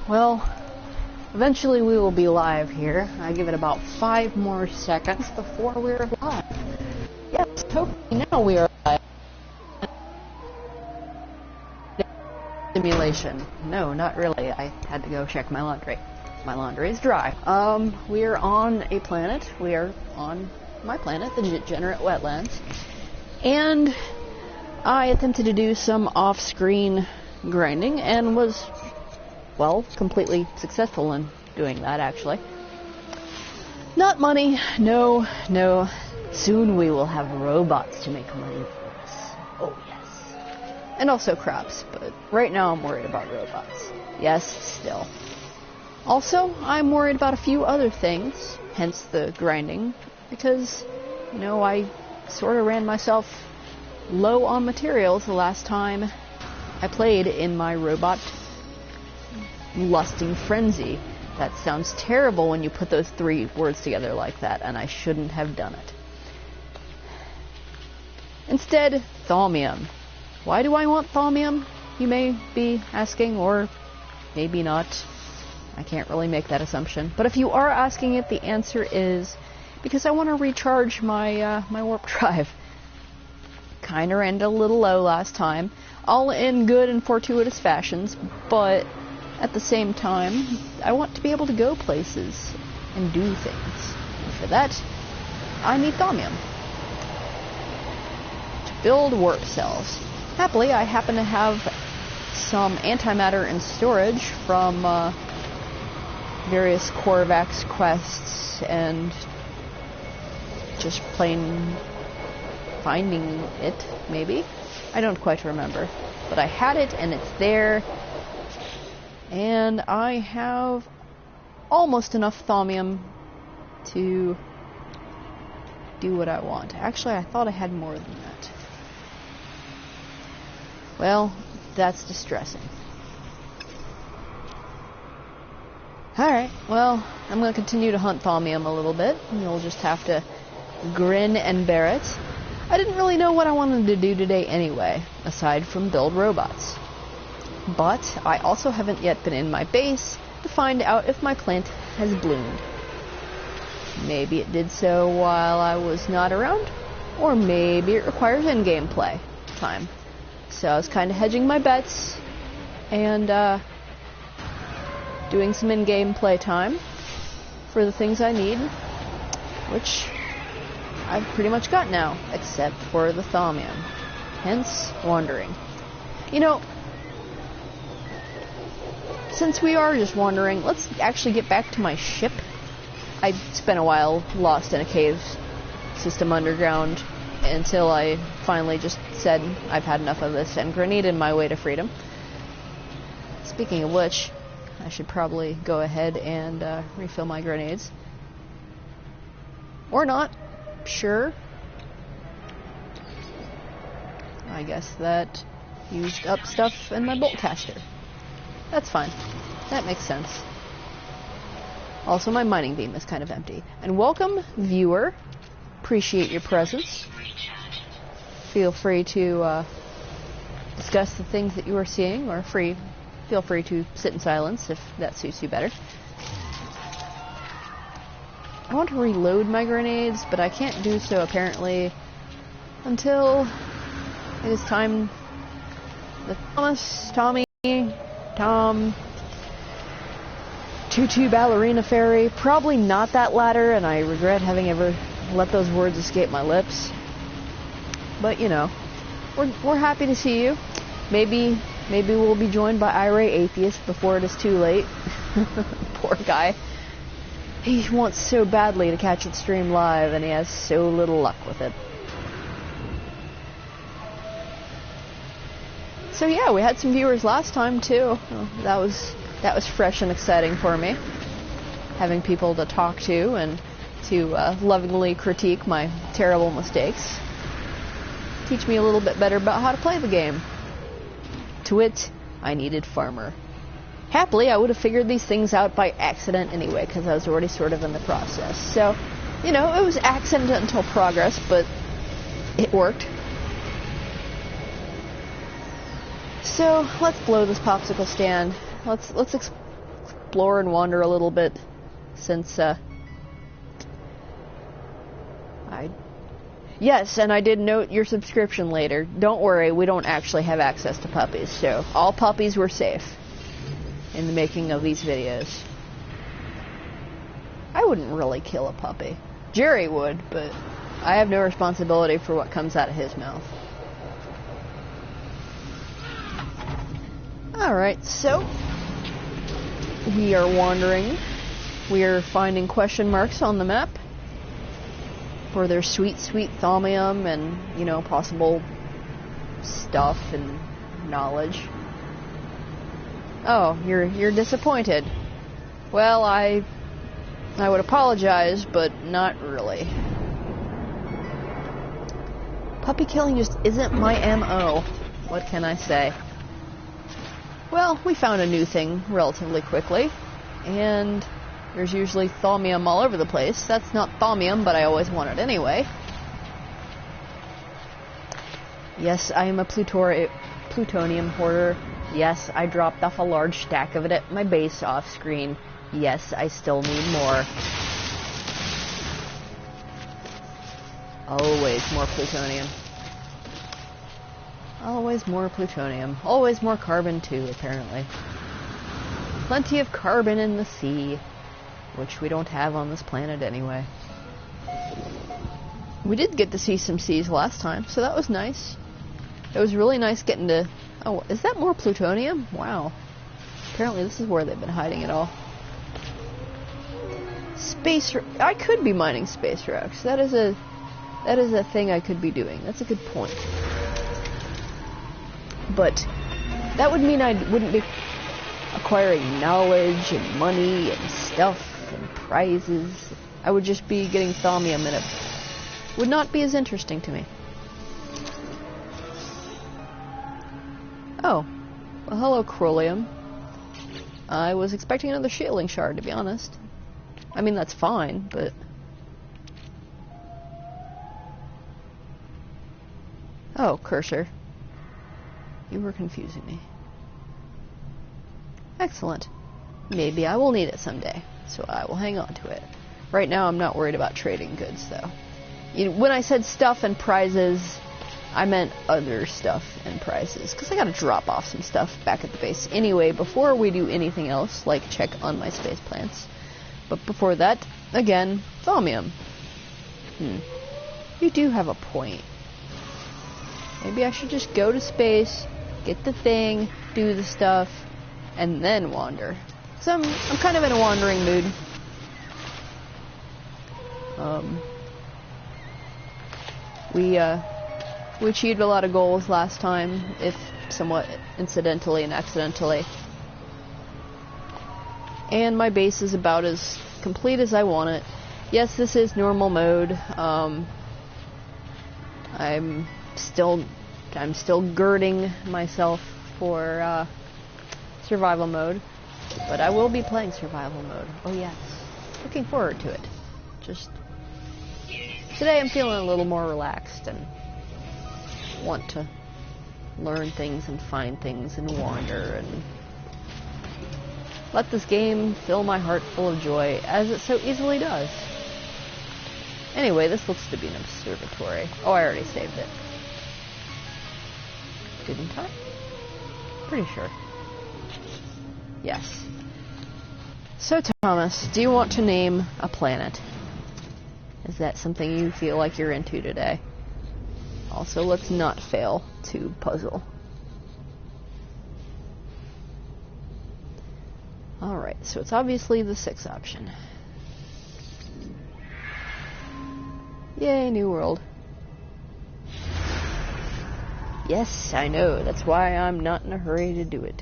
well, eventually we will be live here. I give it about 5 more seconds before we're live. Yes, hopefully now we are live. Simulation. No, not really. I had to go check my laundry. My laundry is dry. We are on a planet. We are on my planet, the DeJenerate wetlands. And I attempted to do some off-screen grinding and was, well, completely successful in doing that, actually. Not money. No. Soon we will have robots to make money for us. Oh, yes. And also crops, but right now I'm worried about robots. Yes, still. Also, I'm worried about a few other things, hence the grinding, because, you know, I sort of ran myself low on materials the last time I played in my robot lusting frenzy. That sounds terrible when you put those 3 words together like that, and I shouldn't have done it. Instead, thaumium. Why do I want thaumium, you may be asking, or maybe not. I can't really make that assumption. But if you are asking it, the answer is because I want to recharge my my warp drive. Kinda ran it a little low last time, all in good and fortuitous fashions, but at the same time, I want to be able to go places and do things. And for that, I need thaumium to build warp cells. Happily, I happen to have some antimatter in storage from various Corvax quests and just plain finding it, maybe? I don't quite remember. But I had it, and it's there. And I have almost enough thaumium to do what I want. Actually, I thought I had more than that. Well, that's distressing. Alright, well, I'm going to continue to hunt thaumium a little bit. You'll just have to grin and bear it. I didn't really know what I wanted to do today anyway, aside from build robots. But I also haven't yet been in my base to find out if my plant has bloomed. Maybe it did so while I was not around, or maybe it requires in-game play time. So I was kind of hedging my bets, and doing some in-game play time for the things I need, which I've pretty much got now, except for the thaumium. Hence, wandering. You know, since we are just wandering, let's actually get back to my ship. I spent a while lost in a cave system underground until I finally just said I've had enough of this and grenaded my way to freedom. Speaking of which, I should probably go ahead and refill my grenades. Or not. Sure. I guess that used up stuff in my bolt caster. That's fine. That makes sense. Also, my mining beam is kind of empty. And welcome, viewer. Appreciate your presence. Feel free to discuss the things that you are seeing, or feel free to sit in silence if that suits you better. I want to reload my grenades, but I can't do so apparently until it is time. The Tom, Tutu Ballerina Fairy, probably not that latter, and I regret having ever let those words escape my lips. But you know, we're happy to see you. Maybe we'll be joined by Irate Atheist before it is too late. Poor guy. He wants so badly to catch the stream live, and he has so little luck with it. So yeah, we had some viewers last time too. That was fresh and exciting for me. Having people to talk to and to lovingly critique my terrible mistakes. Teach me a little bit better about how to play the game. To wit, I needed farmer. Happily, I would have figured these things out by accident anyway, because I was already sort of in the process. So, you know, it was accidental progress, but it worked. So, let's blow this popsicle stand. Let's explore and wander a little bit, since, Yes, and I did note your subscription later. Don't worry, we don't actually have access to puppies, so all puppies were safe in the making of these videos. I wouldn't really kill a puppy. Jerry would, but I have no responsibility for what comes out of his mouth. Alright, so we are wandering. We are finding question marks on the map for their sweet, sweet thaumium and, you know, possible stuff and knowledge. Oh, you're disappointed. Well, I would apologize, but not really. Puppy killing just isn't my MO. What can I say? Well, we found a new thing relatively quickly, and there's usually thaumium all over the place. That's not thaumium, but I always want it anyway. Yes, I am a plutonium hoarder. Yes, I dropped off a large stack of it at my base off screen. Yes, I still need more. Always more plutonium. Always more plutonium. Always more carbon too, apparently. Plenty of carbon in the sea, which we don't have on this planet anyway. We did get to see some seas last time, so that was nice. It was really nice getting to... Oh, is that more plutonium? Wow. Apparently this is where they've been hiding it all. Space... I could be mining space rocks. That is a thing I could be doing. That's a good point. But that would mean I wouldn't be acquiring knowledge and money and stuff and prizes. I would just be getting thaumium, and it would not be as interesting to me. Oh. Well, hello, Crolium. I was expecting another shielding shard, to be honest. I mean, that's fine, but... Oh, cursor. You were confusing me. Excellent. Maybe I will need it someday, so I will hang on to it. Right now, I'm not worried about trading goods, though. You know, when I said stuff and prizes, I meant other stuff and prizes, because I gotta drop off some stuff back at the base anyway before we do anything else, like check on my space plants. But before that, again, thaumium. You do have a point. Maybe I should just go to space, get the thing, do the stuff, and then wander. So I'm kind of in a wandering mood. We achieved a lot of goals last time, if somewhat incidentally and accidentally. And my base is about as complete as I want it. Yes, this is normal mode. I'm still girding myself for survival mode, but I will be playing survival mode. Oh yes, looking forward to it. Just today I'm feeling a little more relaxed and want to learn things and find things and wander and let this game fill my heart full of joy, as it so easily does. Anyway, this looks to be an observatory. Oh, I already saved it. Didn't I? Pretty sure. Yes. So, Thomas, do you want to name a planet? Is that something you feel like you're into today? Also, let's not fail to puzzle. Alright, so it's obviously the 6th option. Yay, new world. Yes, I know. That's why I'm not in a hurry to do it.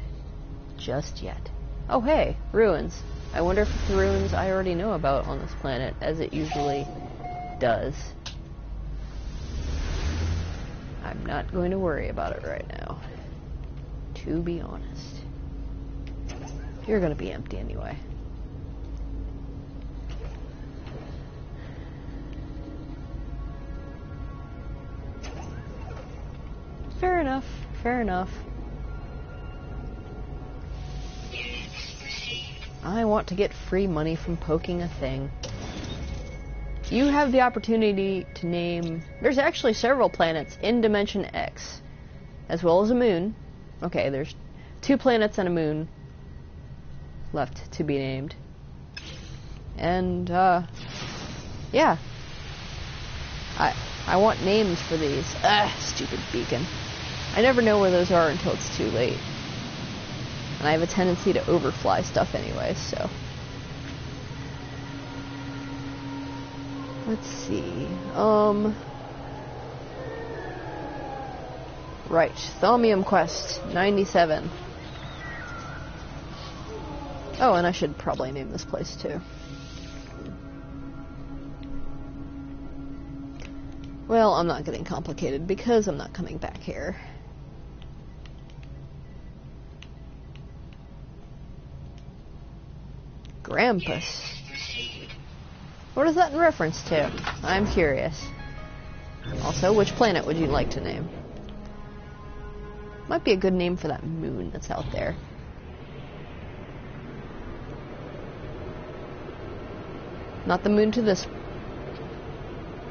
Just yet. Oh, hey, ruins. I wonder if it's the ruins I already know about on this planet, as it usually does. I'm not going to worry about it right now. To be honest. You're going to be empty anyway. Fair enough, fair enough. I want to get free money from poking a thing. You have the opportunity to name... There's actually several planets in Dimension X, as well as a moon. Okay, there's 2 planets and a moon left to be named. And, yeah. I want names for these. Stupid beacon. I never know where those are until it's too late. And I have a tendency to overfly stuff anyway, so... Let's see, right, Thaumium Quest, 97. Oh, and I should probably name this place, too. Well, I'm not getting complicated, because I'm not coming back here. Grampus. What is that in reference to? I'm curious. Also, which planet would you like to name? Might be a good name for that moon that's out there. Not the moon to this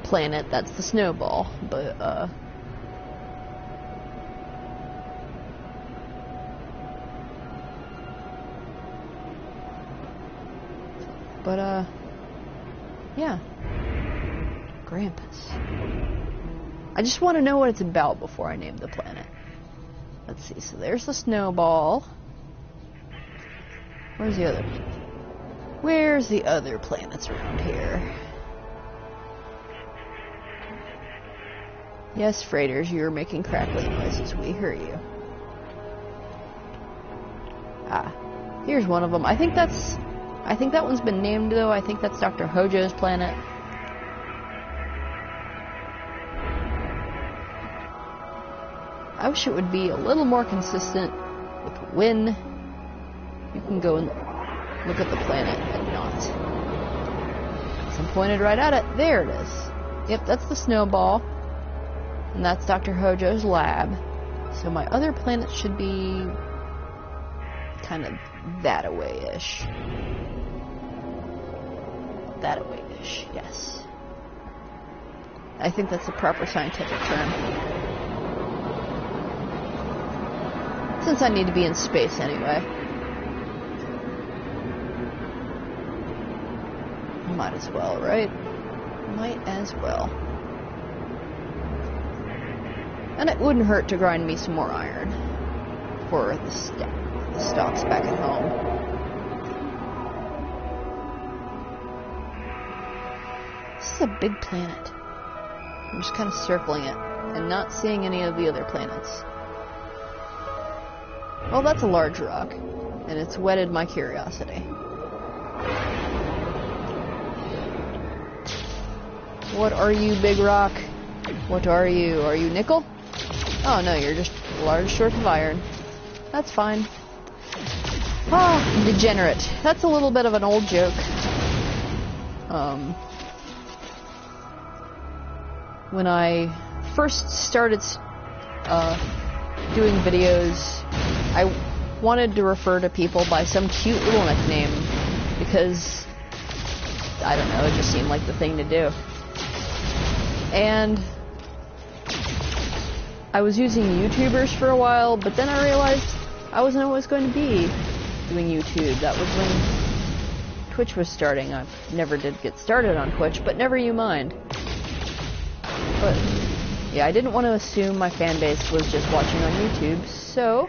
planet, that's the snowball, but, yeah. Grampus. I just want to know what it's about before I name the planet. Let's see, so there's the snowball. Where's the other? Where's the other planets around here? Yes, freighters, you're making crackly noises. We hear you. Ah, here's one of them. I think that one's been named, though. I think that's Dr. Hojo's planet. I wish it would be a little more consistent with when you can go and look at the planet and not. So I'm pointed right at it. There it is. Yep, that's the snowball. And that's Dr. Hojo's lab. So my other planet should be kind of that-a-way-ish. That-a-way-ish, yes. I think that's the proper scientific term. Since I need to be in space anyway. Might as well, right? Might as well. And it wouldn't hurt to grind me some more iron for the stocks back at home. This is a big planet. I'm just kind of circling it and not seeing any of the other planets. Well, that's a large rock, and it's whetted my curiosity. What are you, big rock? What are you? Are you nickel? Oh no, you're just a large short of iron. That's fine. Ah, degenerate. That's a little bit of an old joke. When I first started doing videos, I wanted to refer to people by some cute little nickname because, I don't know, it just seemed like the thing to do. And I was using YouTubers for a while, but then I realized I wasn't always going to be doing YouTube. That was when Twitch was starting. I never did get started on Twitch, but never you mind. But, yeah, I didn't want to assume my fan base was just watching on YouTube, so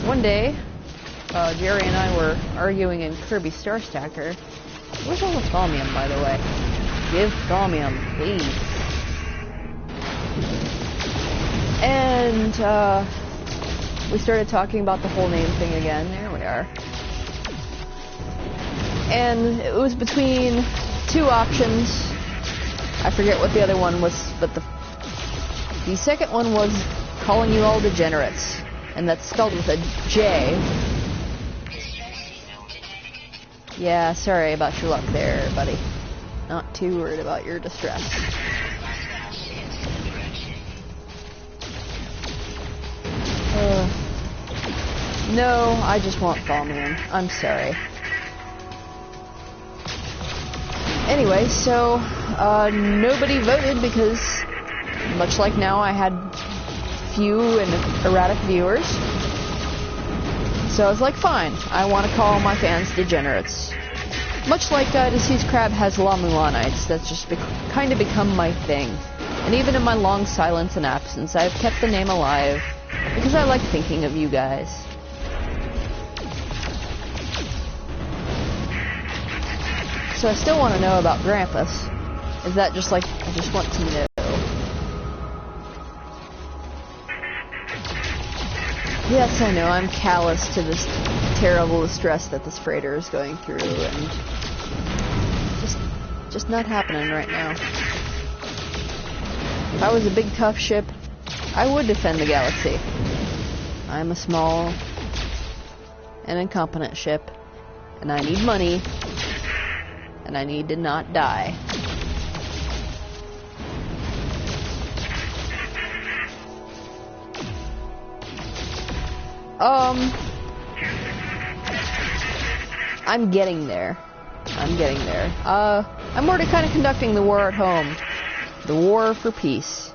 one day, Jerry and I were arguing in Kirby Star Stacker. Where's all the Thaumium, by the way? Give Thaumium, please. And, we started talking about the whole name thing again. There we are. And it was between 2 options. I forget what the other one was, but the second one was calling you all degenerates. And that's spelled with a J. Yeah, sorry about your luck there, buddy. Not too worried about your distress. No, I just want Thaumium. I'm sorry. Anyway, so, nobody voted because, much like now, I had few and erratic viewers. So I was like, fine, I want to call my fans DeJenerates. Much like Deceased Crab has Lamulanites, that's just kind of become my thing. And even in my long silence and absence, I've kept the name alive, because I like thinking of you guys. So I still want to know about Grampus. Is that just like, I just want to know. Yes, I know, I'm callous to this terrible distress that this freighter is going through, and just not happening right now. If I was a big tough ship, I would defend the galaxy. I'm a small and incompetent ship, and I need money, and I need to not die. I'm getting there. I'm already kind of conducting the war at home. The war for peace.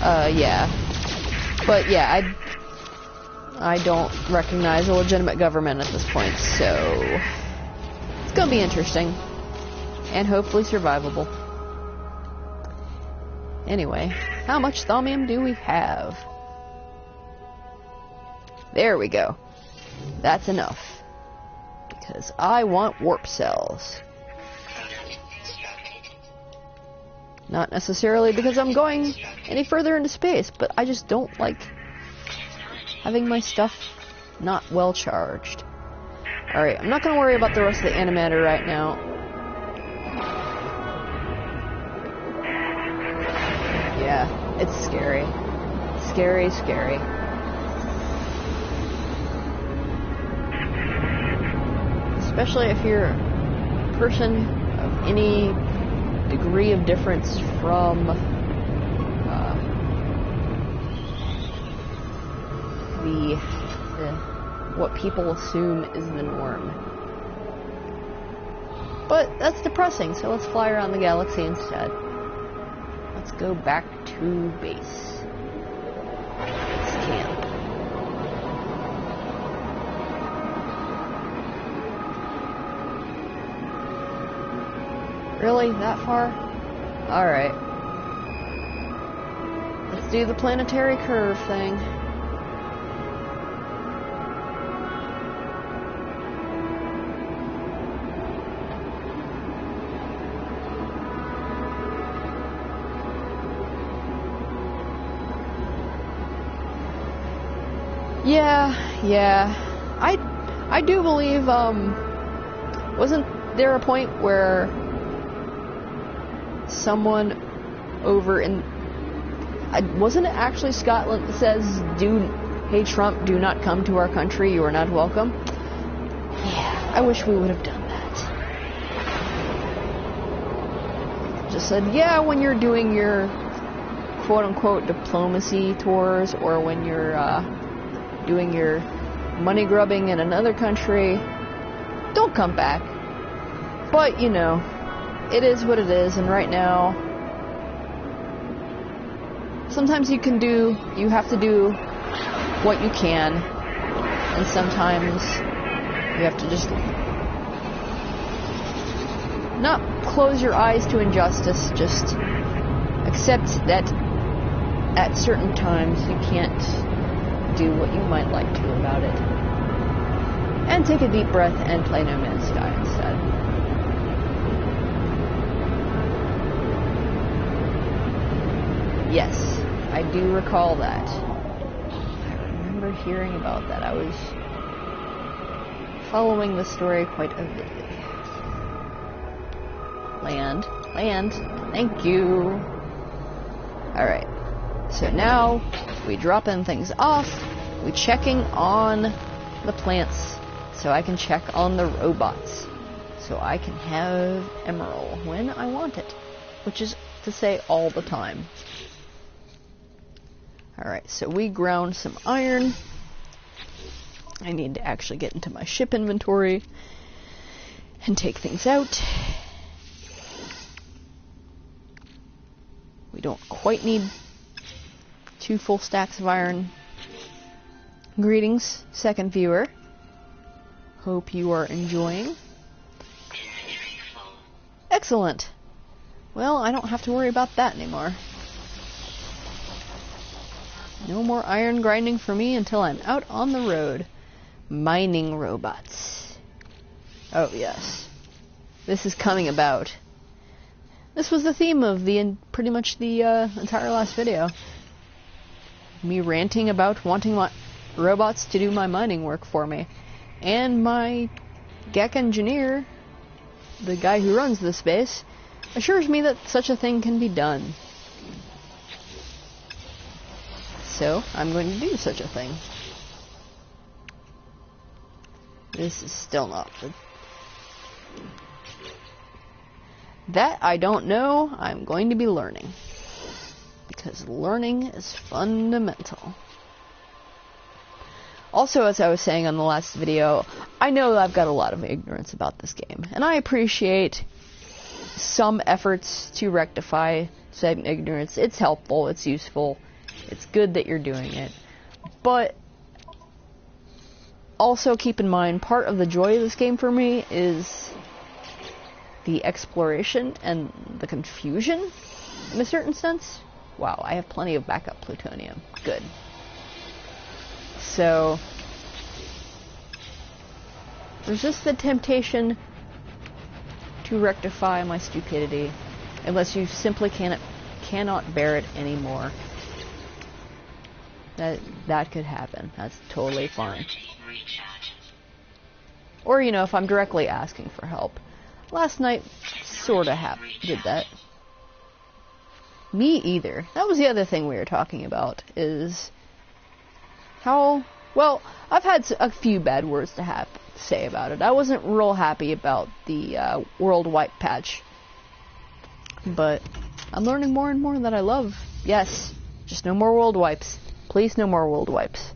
Yeah. But yeah, I don't recognize a legitimate government at this point, so it's gonna be interesting. And hopefully survivable. Anyway, how much Thaumium do we have? There we go. That's enough. Because I want warp cells. Not necessarily because I'm going any further into space, but I just don't like having my stuff not well charged. Alright, I'm not going to worry about the rest of the animator right now. Yeah, it's scary. Scary, scary. Especially if you're a person of any degree of difference from what people assume is the norm. But that's depressing, so let's fly around the galaxy instead. Let's go back to base. Let's camp. Really? That far? Alright. Let's do the planetary curve thing. Yeah. I do believe, wasn't there a point where someone over in, wasn't it actually Scotland that says, hey Trump, do not come to our country, you are not welcome? Yeah, I wish we would have done that. Just said, yeah, when you're doing your quote-unquote diplomacy tours, or when you're doing your money grubbing in another country, don't come back. But, you know, it is what it is, and right now, sometimes you have to do what you can, and sometimes you have to just not close your eyes to injustice, just accept that at certain times you can't do what you might like to about it. And take a deep breath and play No Man's Sky instead. Yes, I do recall that. I remember hearing about that. I was following the story quite avidly. Land. Thank you. Alright. So now, we dropping things off. We checking on the plants. So I can check on the robots. So I can have Emerald when I want it. Which is to say all the time. Alright, so we ground some iron. I need to actually get into my ship inventory and take things out. We don't quite need 2 full stacks of iron. Greetings, second viewer. Hope you are enjoying. Excellent. Well, I don't have to worry about that anymore. No more iron grinding for me until I'm out on the road. Mining robots. Oh, yes. This is coming about. This was the theme of pretty much the entire last video. Me ranting about wanting my robots to do my mining work for me. And my GEC engineer, the guy who runs this base, assures me that such a thing can be done. So, I'm going to do such a thing. This is still not good. That I don't know. I'm going to be learning. Because learning is fundamental. Also, as I was saying on the last video, I know I've got a lot of ignorance about this game. And I appreciate some efforts to rectify said ignorance. It's helpful, it's useful, it's good that you're doing it. But also keep in mind, part of the joy of this game for me is the exploration and the confusion, in a certain sense. Wow, I have plenty of backup plutonium. Good. So, there's just the temptation to rectify my stupidity, unless you simply cannot bear it anymore. That could happen. That's totally fine. Or, you know, if I'm directly asking for help. Last night, sorta did that. Me either. That was the other thing we were talking about, is how... Well, I've had a few bad words to say about it. I wasn't real happy about the world wipe patch. But I'm learning more and more that I love. Yes, just no more world wipes. Please, no more world wipes.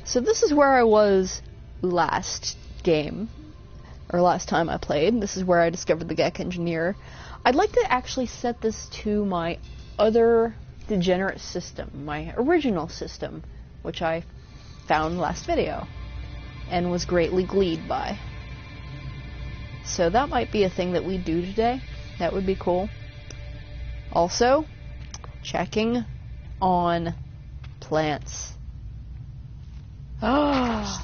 So this is where I was last game, or last time I played. This is where I discovered the GEC engineer. I'd like to actually set this to my other DeJenerate system, my original system, which I found last video and was greatly gleed by. So that might be a thing that we do today. That would be cool. Also, checking on plants. Oh,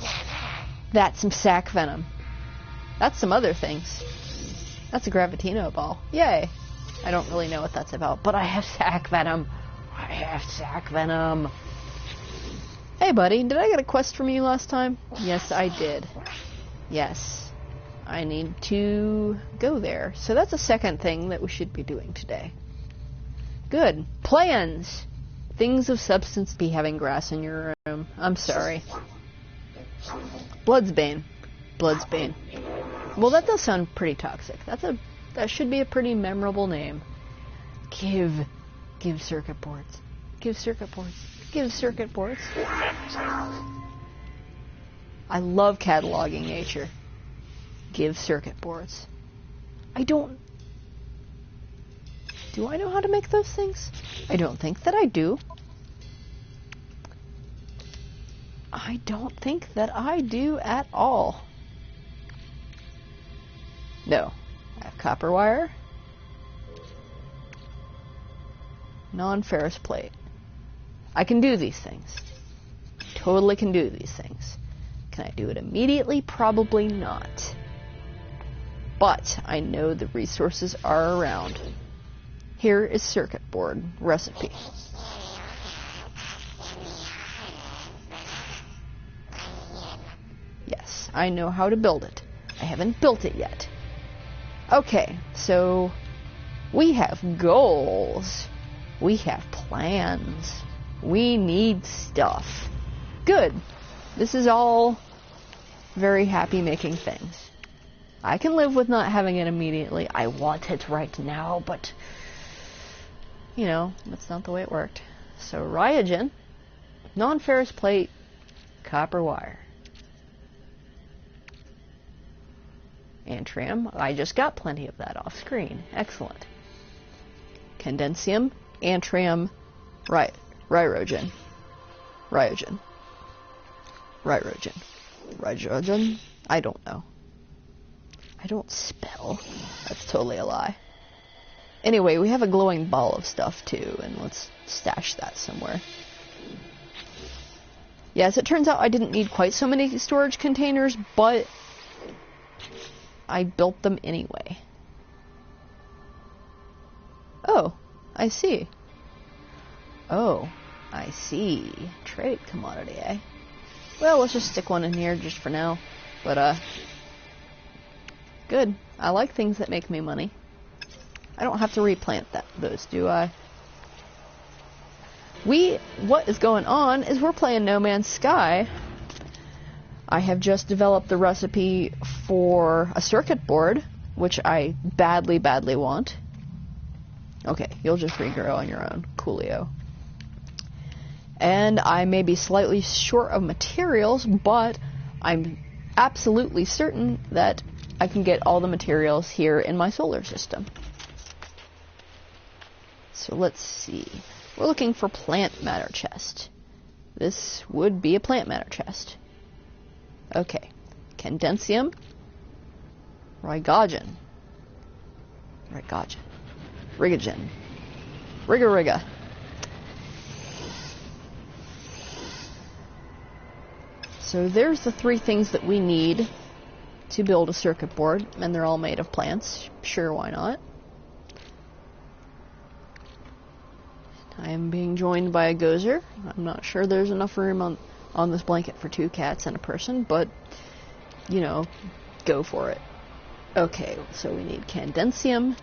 that's some sac venom. That's some other things. That's a Gravitino ball. Yay. I don't really know what that's about, but I have sac venom. I have sac venom. Hey, buddy, did I get a quest from you last time? Yes, I did. Yes. I need to go there. So that's a second thing that we should be doing today. Good. Plans. Things of substance be having grass in your room. I'm sorry. Bloodsbane. Bloodsbane. Well, that does sound pretty toxic. That should be a pretty memorable name. Give circuit boards. Give circuit boards. Give circuit boards. I love cataloging nature. Give circuit boards. Do I know how to make those things? I don't think that I do. I don't think that I do at all. No. I have copper wire. Non-ferrous plate. I can do these things. Totally can do these things. Can I do it immediately? Probably not. But I know the resources are around. Here is circuit board recipe. Yes, I know how to build it. I haven't built it yet. Okay, so we have goals. We have plans. We need stuff. Good. This is all very happy making things. I can live with not having it immediately. I want it right now, but, you know, that's not the way it worked. So Ryogen, non-ferrous plate, copper wire. Antrium, I just got plenty of that off screen. Excellent. Condensium, antrium, Ryogen. Ryogen. I don't know. I don't spell. That's totally a lie. Anyway, we have a glowing ball of stuff too, and let's stash that somewhere. Yeah, as it turns out, I didn't need quite so many storage containers, but I built them anyway. Oh, I see. Oh, I see. Trade commodity, eh? Well, let's just stick one in here just for now. But, good. I like things that make me money. I don't have to replant those, do I? What is going on is we're playing No Man's Sky. I have just developed the recipe for a circuit board, which I badly, badly want. Okay, you'll just regrow on your own. Coolio. And I may be slightly short of materials, but I'm absolutely certain that I can get all the materials here in my solar system. So let's see. We're looking for plant matter chest. This would be a plant matter chest. Okay. Condensium. Ryogen. Rigogen. Riga. So there's the three things that we need to build a circuit board, and they're all made of plants. Sure, why not? I am being joined by a gozer. I'm not sure there's enough room on this blanket for 2 cats and a person, but, you know, go for it. Okay, so we need Condensium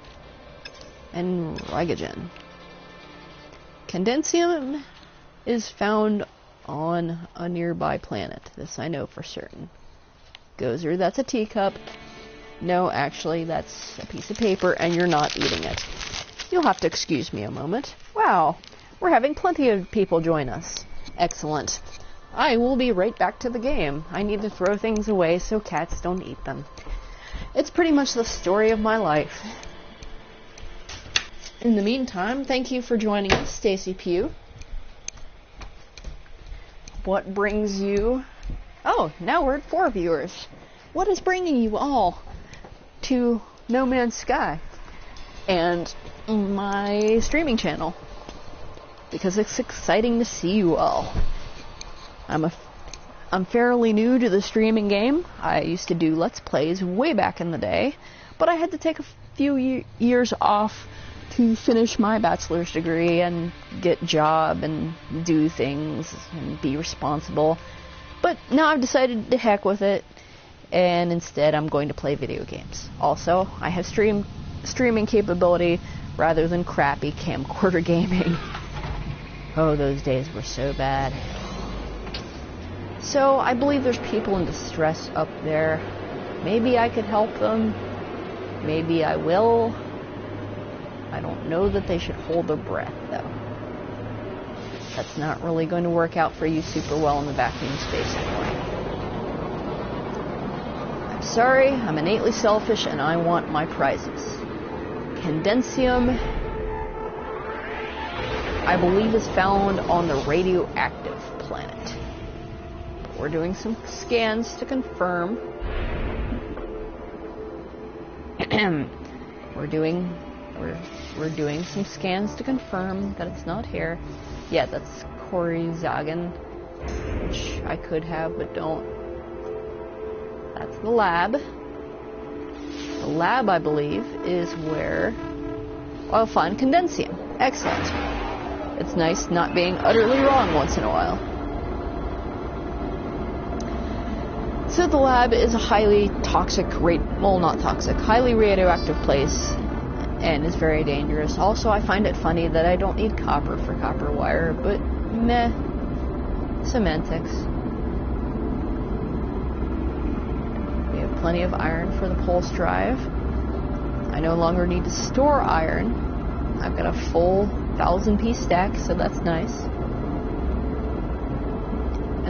and Ryogen. Condensium is found on a nearby planet. This I know for certain. Gozer, that's a teacup. No, actually, that's a piece of paper, and you're not eating it. You'll have to excuse me a moment. Wow, we're having plenty of people join us. Excellent. I will be right back to the game. I need to throw things away so cats don't eat them. It's pretty much the story of my life. In the meantime, thank you for joining us, Stacy Pugh. What brings you... Oh, now we're at 4 viewers. What is bringing you all to No Man's Sky and my streaming channel? Because it's exciting to see you all. I'm fairly new to the streaming game. I used to do Let's Plays way back in the day, but I had to take a few years off to finish my bachelor's degree and get a job and do things and be responsible. But now I've decided to heck with it, and instead I'm going to play video games. Also, I have streaming capability rather than crappy camcorder gaming. Oh, those days were so bad. So, I believe there's people in distress up there. Maybe I could help them. Maybe I will. I don't know that they should hold their breath, though. That's not really going to work out for you super well in the vacuum space anyway. I'm sorry, I'm innately selfish and I want my prizes. Condensium, I believe, is found on the radioactive planet. We're doing some scans to confirm. We're doing some scans to confirm that it's not here. Yeah, that's Coreyzagan, which I could have, but don't. That's the lab. The lab, I believe, is where I'll find Condensium. Excellent. It's nice not being utterly wrong once in a while. So the lab is a highly toxic, highly radioactive place, and is very dangerous. Also, I find it funny that I don't need copper for copper wire, but meh. Semantics. We have plenty of iron for the pulse drive. I no longer need to store iron. I've got a full 1,000-piece stack, so that's nice.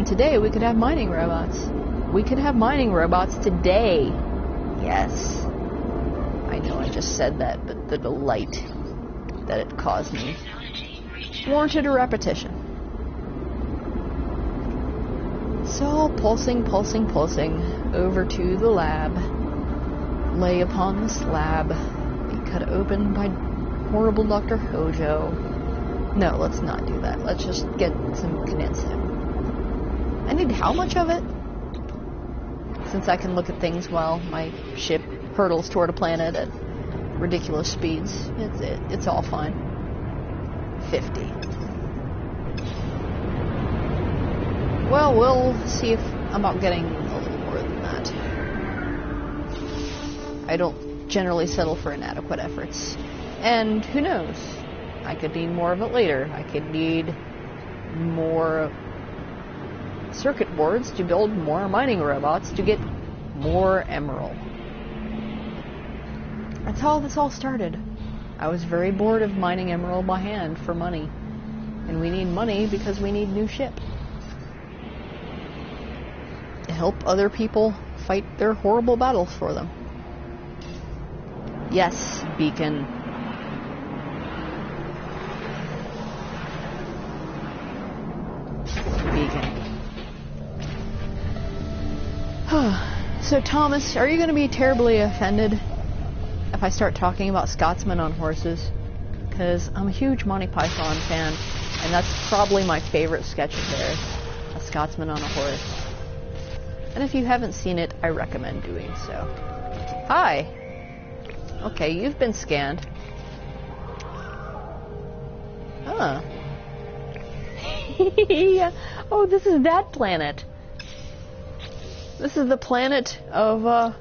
And today we could have mining robots. We could have mining robots today. Yes. I know I just said that, but the delight that it caused me warranted a repetition. So, pulsing, pulsing, pulsing, over to the lab. Lay upon the slab. Be cut open by horrible Dr. Hojo. No, let's not do that. Let's just get some condensate. I need how much of it? Since I can look at things while my ship hurtles toward a planet at ridiculous speeds. It's all fine. 50. Well, we'll see if I'm about getting a little more than that. I don't generally settle for inadequate efforts. And who knows? I could need more of it later. I could need more circuit boards to build more mining robots to get more emerald. That's how this all started. I was very bored of mining emerald by hand for money. And we need money because we need new ship. To help other people fight their horrible battles for them. Yes, beacon. Beacon. So Thomas, are you going to be terribly offended if I start talking about Scotsmen on horses? Because I'm a huge Monty Python fan, and that's probably my favorite sketch of theirs, a Scotsman on a horse. And if you haven't seen it, I recommend doing so. Hi! Okay, you've been scanned. Huh. Yeah. Oh, this is that planet. This is the planet of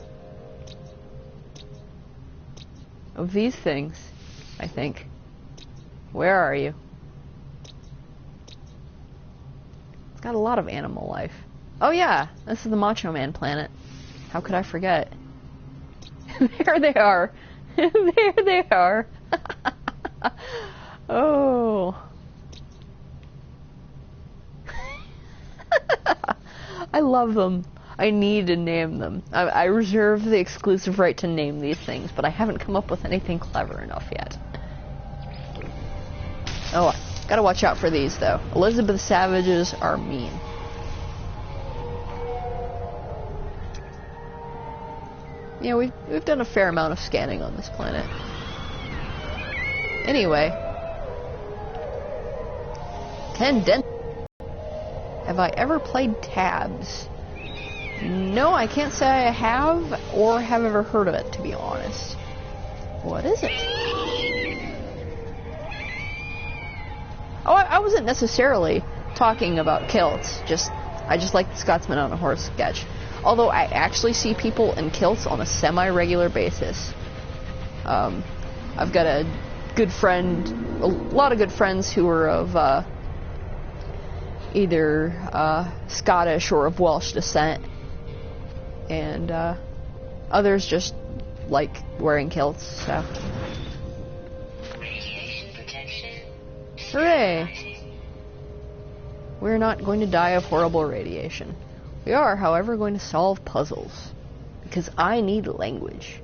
these things, I think. Where are you? It's got a lot of animal life. Oh yeah, this is the Macho Man planet. How could I forget? There they are. There they are. Oh. I love them. I need to name them. I reserve the exclusive right to name these things, but I haven't come up with anything clever enough yet. Oh, gotta watch out for these, though. Elizabeth Savages are mean. Yeah, we've done a fair amount of scanning on this planet. Anyway. Have I ever played tabs? No, I can't say I have, or have ever heard of it, to be honest. What is it? Oh, I wasn't necessarily talking about kilts. I just like the Scotsman on a horse sketch. Although I actually see people in kilts on a semi-regular basis. I've got a lot of good friends who are of either Scottish or of Welsh descent, and others just like wearing kilts. So, radiation protection. hooray! We're not going to die of horrible radiation. We are, however, going to solve puzzles, because I need language.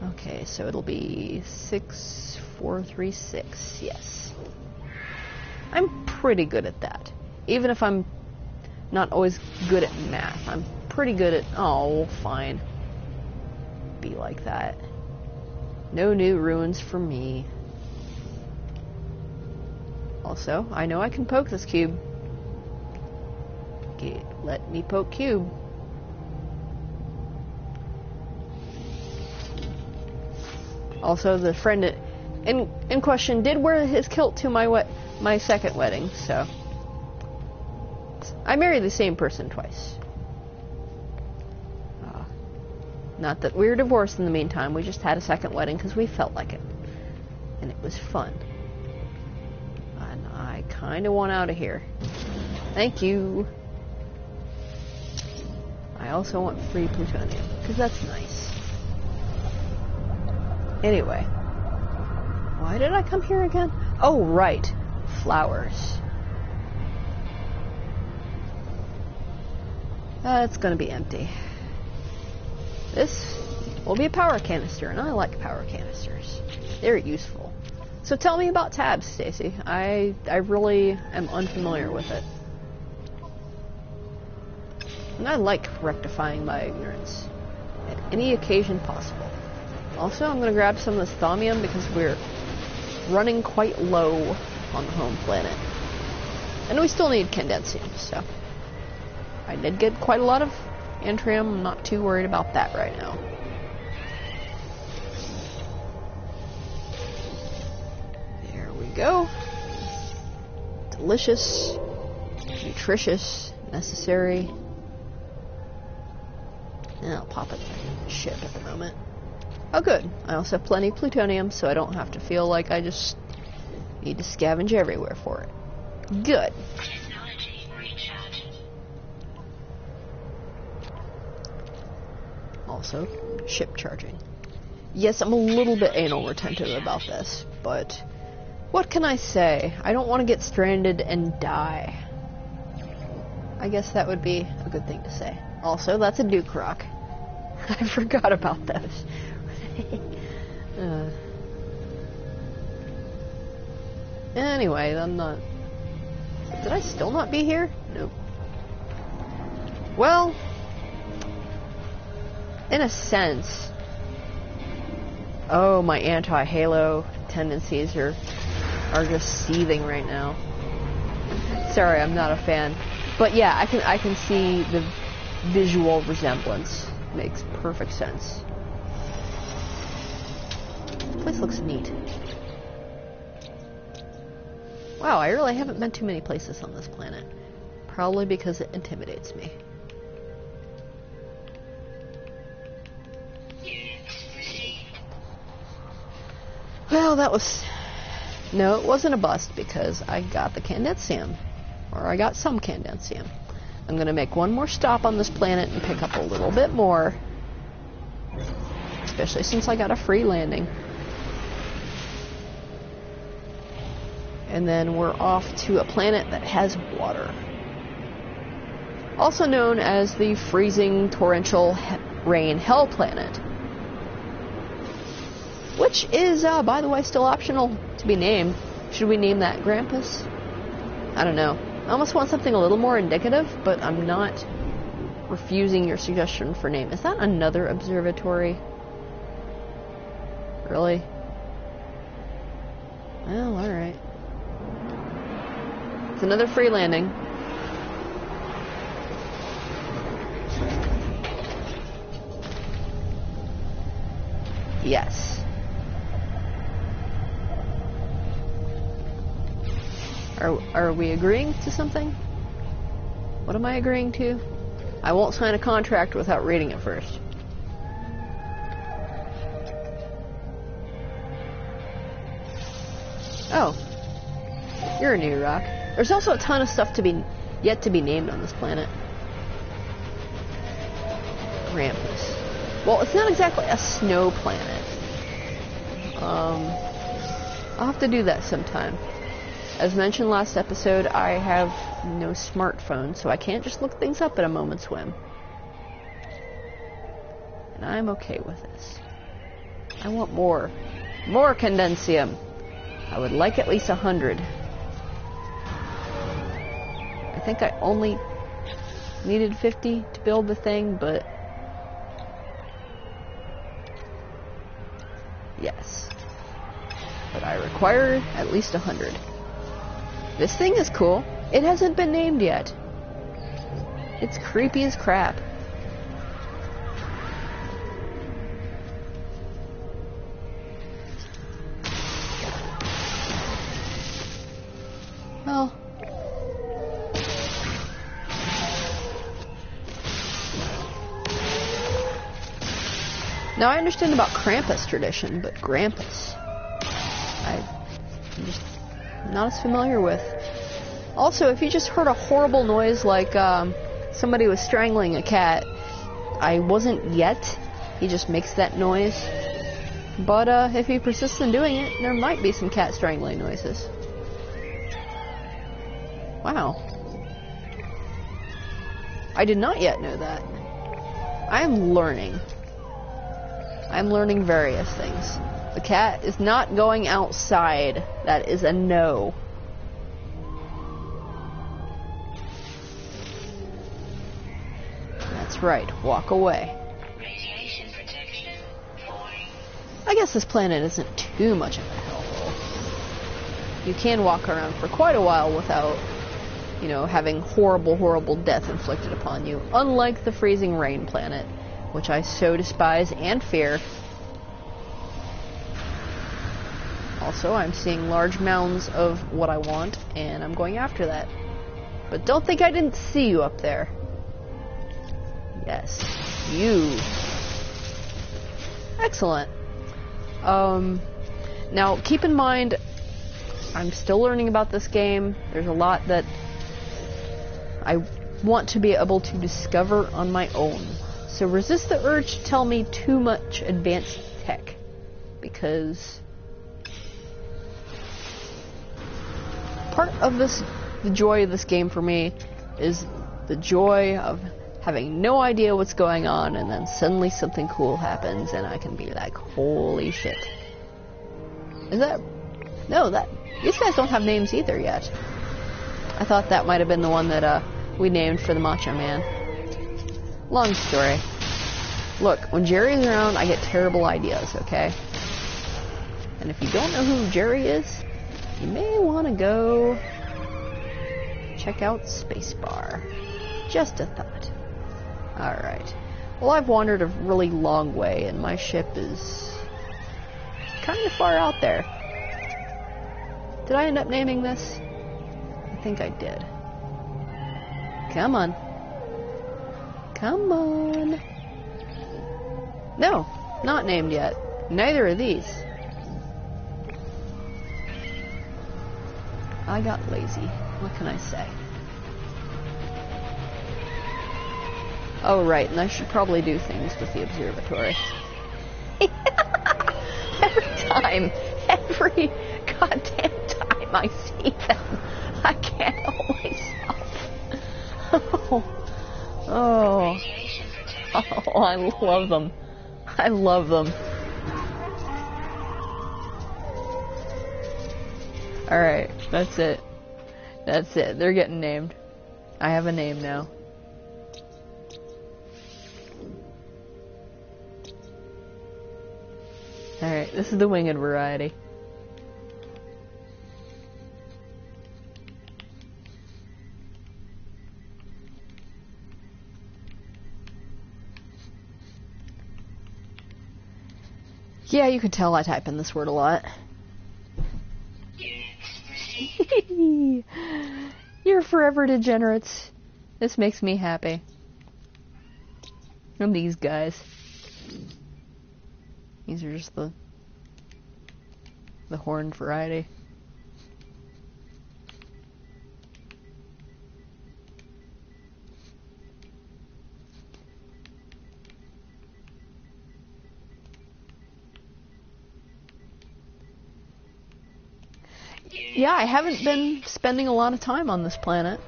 Okay, so it'll be 6436, yes. I'm pretty good at that. Even if I'm not always good at math, I'm pretty good at... Oh, fine. Be like that. No new ruins for me. Also, I know I can poke this cube. Let me poke cube. Also, the friend in question did wear his kilt to my second wedding, so I married the same person twice. Not that we were divorced in the meantime. We just had a second wedding because we felt like it, and it was fun. And I kind of want out of here. Thank you. I also want free plutonium, because that's nice. Anyway. Why did I come here again? Oh, right. Flowers. It's gonna be empty. This will be a power canister, and I like power canisters. They're useful. So tell me about tabs, Stacy. I really am unfamiliar with it. And I like rectifying my ignorance at any occasion possible. Also, I'm going to grab some of this thaumium because we're running quite low on the home planet. And we still need condensium, so I did get quite a lot of antrium. I'm not too worried about that right now. There we go. Delicious, nutritious, necessary. And I'll pop it in the ship at the moment. Oh good, I also have plenty of plutonium, so I don't have to feel like I just need to scavenge everywhere for it. Good. Also, ship charging. Yes, I'm a little bit anal retentive about this, but what can I say? I don't want to get stranded and die. I guess that would be a good thing to say. Also, that's a Duke rock. I forgot about those. Anyway, I'm not... Did I still not be here? Nope. Well, in a sense... Oh, my anti-Halo tendencies are just seething right now. Sorry, I'm not a fan. But yeah, I can see the visual resemblance. Makes perfect sense. This place looks neat. Wow, I really haven't been too many places on this planet. Probably because it intimidates me. Well, that was... No, it wasn't a bust because I got the condensium. Or I got some condensium. I'm going to make one more stop on this planet and pick up a little bit more. Especially since I got a free landing. And then we're off to a planet that has water. Also known as the freezing torrential rain hell planet. Which is, by the way, still optional to be named. Should we name that Grampus? I don't know. I almost want something a little more indicative, but I'm not refusing your suggestion for name. Is that another observatory? Really? Well, alright. It's another free landing. Yes. Are we agreeing to something? What am I agreeing to? I won't sign a contract without reading it first. Oh. You're a new rock. There's also a ton of stuff yet to be named on this planet. Grampus. Well, it's not exactly a snow planet. I'll have to do that sometime. As mentioned last episode, I have no smartphone, so I can't just look things up at a moment's whim. And I'm okay with this. I want more. More condensium. I would like at least 100. I think I only needed 50 to build the thing, but... Yes. But I require at least 100. This thing is cool. It hasn't been named yet. It's creepy as crap. Well. Now I understand about Krampus tradition, but Grampus, I'm just not as familiar with. Also, if you just heard a horrible noise like somebody was strangling a cat, I wasn't yet. He just makes that noise. But if he persists in doing it, there might be some cat strangling noises. Wow. I did not yet know that. I am learning. I'm learning various things. The cat is not going outside. That is a no. That's right. Walk away. Radiation protection falling. I guess this planet isn't too much of a hellhole. You can walk around for quite a while without, you know, having horrible, horrible death inflicted upon you. Unlike the freezing rain planet, which I so despise and fear. Also, I'm seeing large mounds of what I want, and I'm going after that. But don't think I didn't see you up there. Yes, you. Excellent. Now, keep in mind, I'm still learning about this game. There's a lot that I want to be able to discover on my own. So resist the urge to tell me too much advanced tech, because part of this, the joy of this game for me, is the joy of having no idea what's going on, and then suddenly something cool happens, and I can be like, holy shit. Is that... No, that... These guys don't have names either yet. I thought that might have been the one that, we named for the Macho Man. Long story. Look, when Jerry's around, I get terrible ideas, okay? And if you don't know who Jerry is, you may want to go check out Spacebar. Just a thought. Alright. Well, I've wandered a really long way, and my ship is kind of far out there. Did I end up naming this? I think I did. Come on. Come on. No, not named yet. Neither are these. I got lazy. What can I say? Oh, right, and I should probably do things with the observatory. Every goddamn time I see them, I can't help myself. Oh, I love them. I love them. Alright, that's it. That's it. They're getting named. I have a name now. Alright, this is the winged variety. Yeah, you can tell I type in this word a lot. You're forever degenerates. This makes me happy. And these guys. These are just the horned variety. Yeah, I haven't been spending a lot of time on this planet.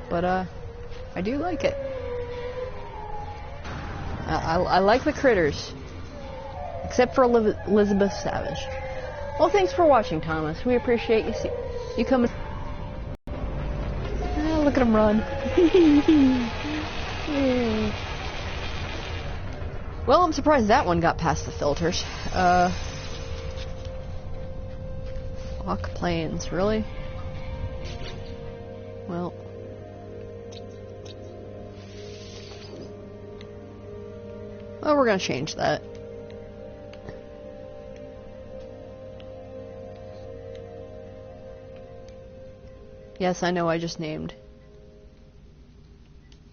But, I do like it. I like the critters. Except for Elizabeth Savage. Well, thanks for watching, Thomas. We appreciate you coming. Look at him run. Well, I'm surprised that one got past the filters. Hawk planes, really? Well... Well, we're gonna change that. Yes, I know I just named.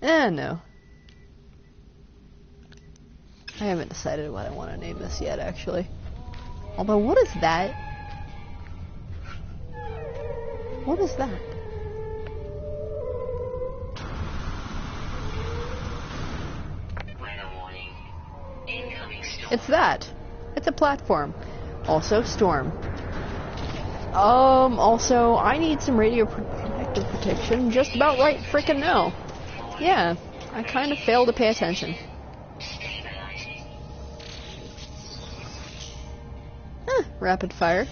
No. I haven't decided what I want to name this yet, actually. Although, what is that? What is that? It's that. It's a platform. Also, storm. Also, I need some radio protection. radioactive protection just about right frickin' now. Yeah, I kind of failed to pay attention. Rapid fire.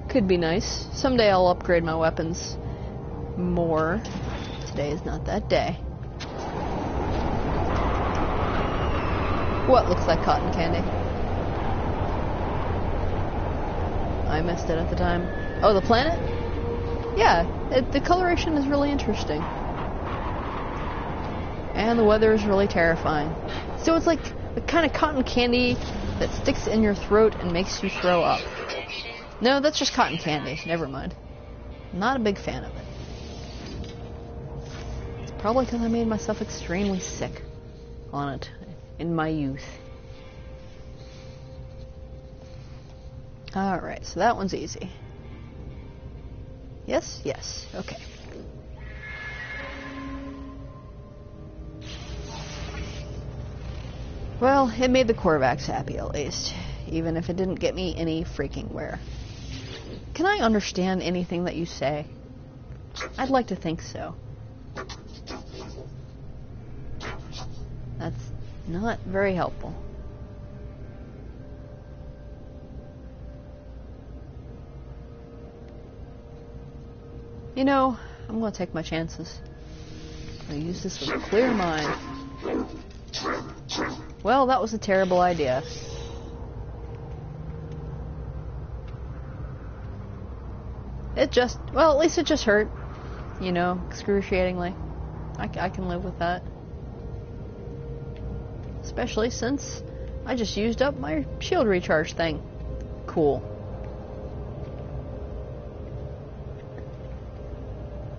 Could be nice. Someday I'll upgrade my weapons more. Today is not that day. What looks like cotton candy? I missed it at the time. Oh, the planet? Yeah, the coloration is really interesting. And the weather is really terrifying. So it's like the kind of cotton candy that sticks in your throat and makes you throw up. No, that's just cotton candy. Never mind. Not a big fan of it. It's probably because I made myself extremely sick on it in my youth. Alright, so that one's easy. Yes? Yes. Okay. Well, it made the Korvax happy at least, even if it didn't get me any freaking where. Can I understand anything that you say? I'd like to think so. That's not very helpful. You know, I'm gonna take my chances. I'm gonna use this with a clear mind. Well, that was a terrible idea. It just, well, at least it just hurt. You know, excruciatingly. I can live with that. Especially since I just used up my shield recharge thing. Cool.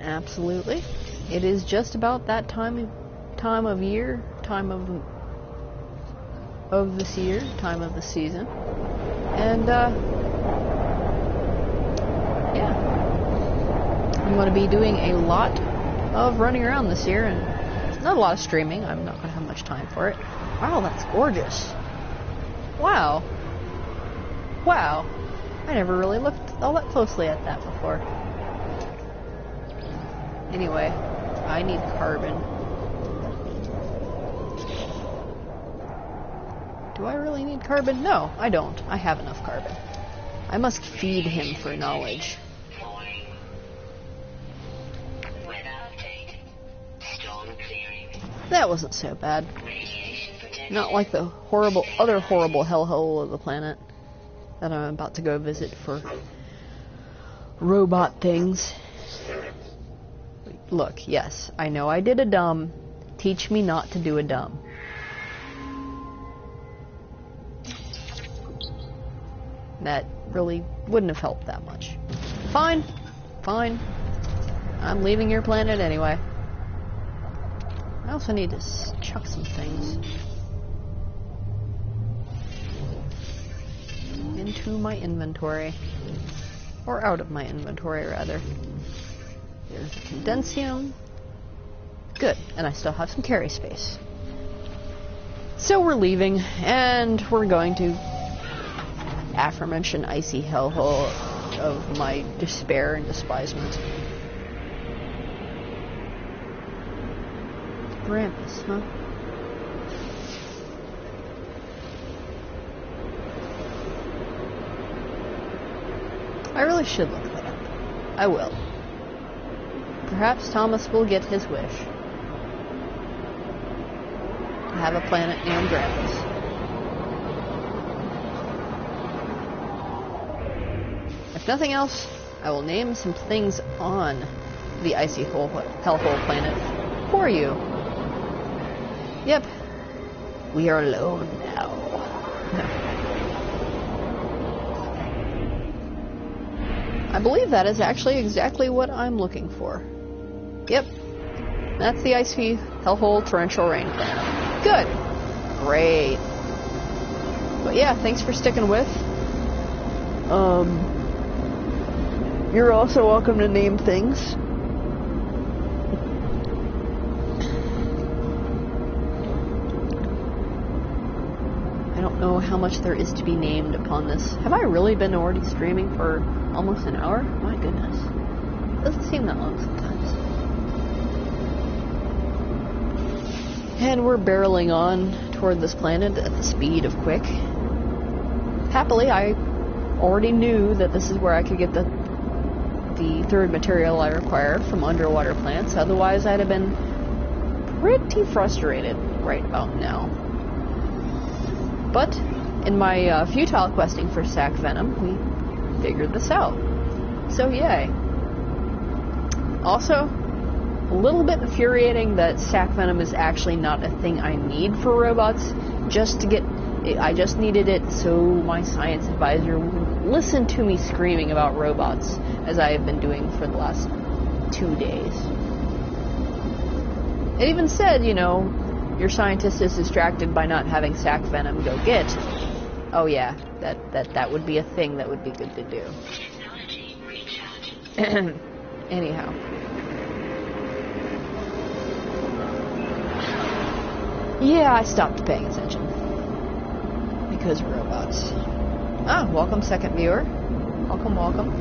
Absolutely. It is just about that time of year, time of this year, time of the season. And, yeah. I'm going to be doing a lot of running around this year, and not a lot of streaming. I'm not going to have much time for it. Wow, that's gorgeous. Wow. Wow. I never really looked all that closely at that before. Anyway, I need carbon. Do I really need carbon? No, I don't. I have enough carbon. I must feed him for knowledge. That wasn't so bad. Not like the other horrible hellhole of the planet that I'm about to go visit for robot things. Look, yes, I know I did a dumb. Teach me not to do a dumb. That really wouldn't have helped that much. Fine. Fine. I'm leaving your planet anyway. I also need to chuck some things into my inventory. Or out of my inventory, rather. There's a condensium. Good, and I still have some carry space. So we're leaving, and we're going to aforementioned icy hellhole of my despair and despisement. Grampus, huh? I really should look that up. I will. Perhaps Thomas will get his wish. To have a planet named Grampus. If nothing else, I will name some things on the icy hellhole planet for you. Yep. We are alone now. I believe that is actually exactly what I'm looking for. Yep. That's the icy hellhole torrential rain planet. Good. Great. But yeah, thanks for sticking with. You're also welcome to name things. I don't know how much there is to be named upon this. Have I really been already streaming for almost an hour? My goodness. Doesn't seem that long sometimes. And we're barreling on toward this planet at the speed of quick. Happily, I already knew that this is where I could get the third material I require from underwater plants. Otherwise, I'd have been pretty frustrated right about now. But in my futile questing for sac venom, we figured this out. So yay. Also, a little bit infuriating that sac venom is actually not a thing I need for robots. I just needed it so my science advisor would listen to me screaming about robots, as I have been doing for the last 2 days. It even said, you know, your scientist is distracted by not having sac venom, go get. Oh yeah, that would be a thing that would be good to do. Anyhow. Yeah, I stopped paying attention. Because robots. Ah, welcome, second viewer. Welcome, welcome.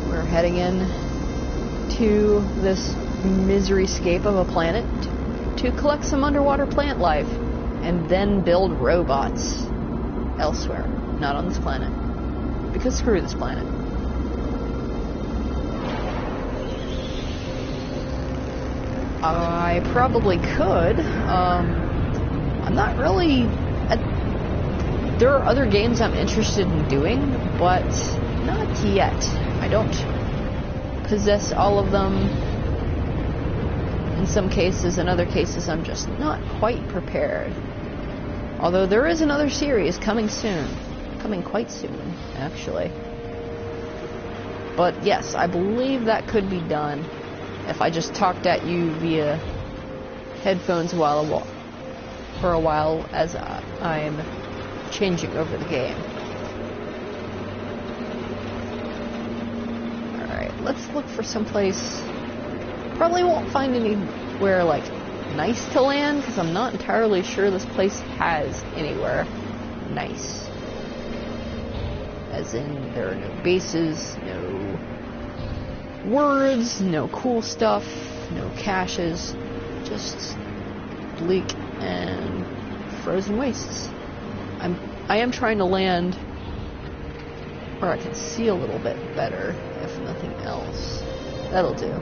We're heading in to this misery-scape of a planet to collect some underwater plant life and then build robots elsewhere, not on this planet. Because screw this planet. I probably could. I'm not really... There are other games I'm interested in doing, but not yet. I don't possess all of them. In some cases, in other cases, I'm just not quite prepared. Although there is another series coming soon. Coming quite soon, actually. But yes, I believe that could be done if I just talked at you via headphones for a while as I'm changing over the game. Alright, let's look for someplace. Probably won't find anywhere like nice to land because I'm not entirely sure this place has anywhere nice. As in, there are no bases, no words, no cool stuff, no caches, just bleak and frozen wastes. I am trying to land where I can see a little bit better, if nothing else. That'll do.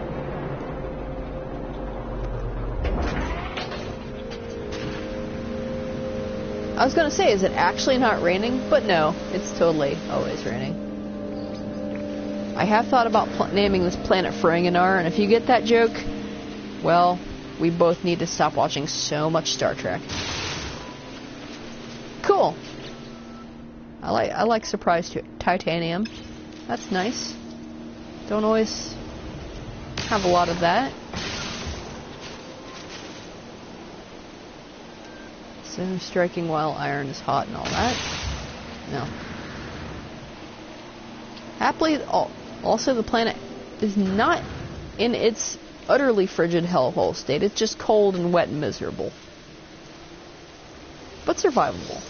I was gonna say, is it actually not raining? But no, it's totally always raining. I have thought about naming this planet Ferenginar, and if you get that joke, well, we both need to stop watching so much Star Trek. Cool. I like surprise titanium. That's nice. Don't always have a lot of that. So striking while iron is hot and all that. No. Happily, also the planet is not in its utterly frigid hellhole state. It's just cold and wet and miserable. But survivable.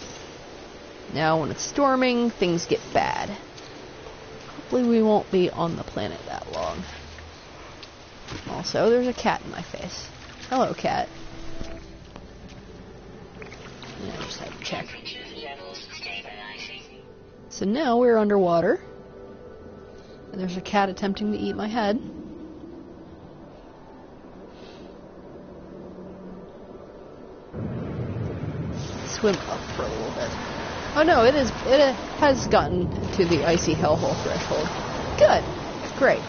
Now, when it's storming, things get bad. Hopefully we won't be on the planet that long. Also, there's a cat in my face. Hello, cat. Yeah, I just had to check. So now we're underwater. And there's a cat attempting to eat my head. Swim up for a little bit. Oh no, it has gotten to the icy hellhole threshold. Good. Great.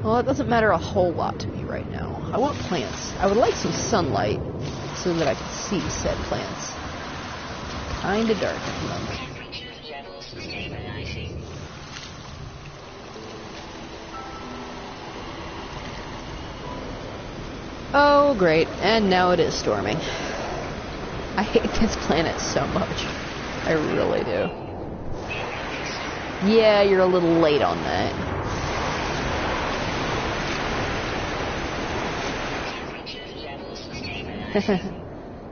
Well, it doesn't matter a whole lot to me right now. I want plants. I would like some sunlight so that I can see said plants. Kinda dark at the moment. Oh, great. And now it is storming. I hate this planet so much. I really do. Yeah, you're a little late on that.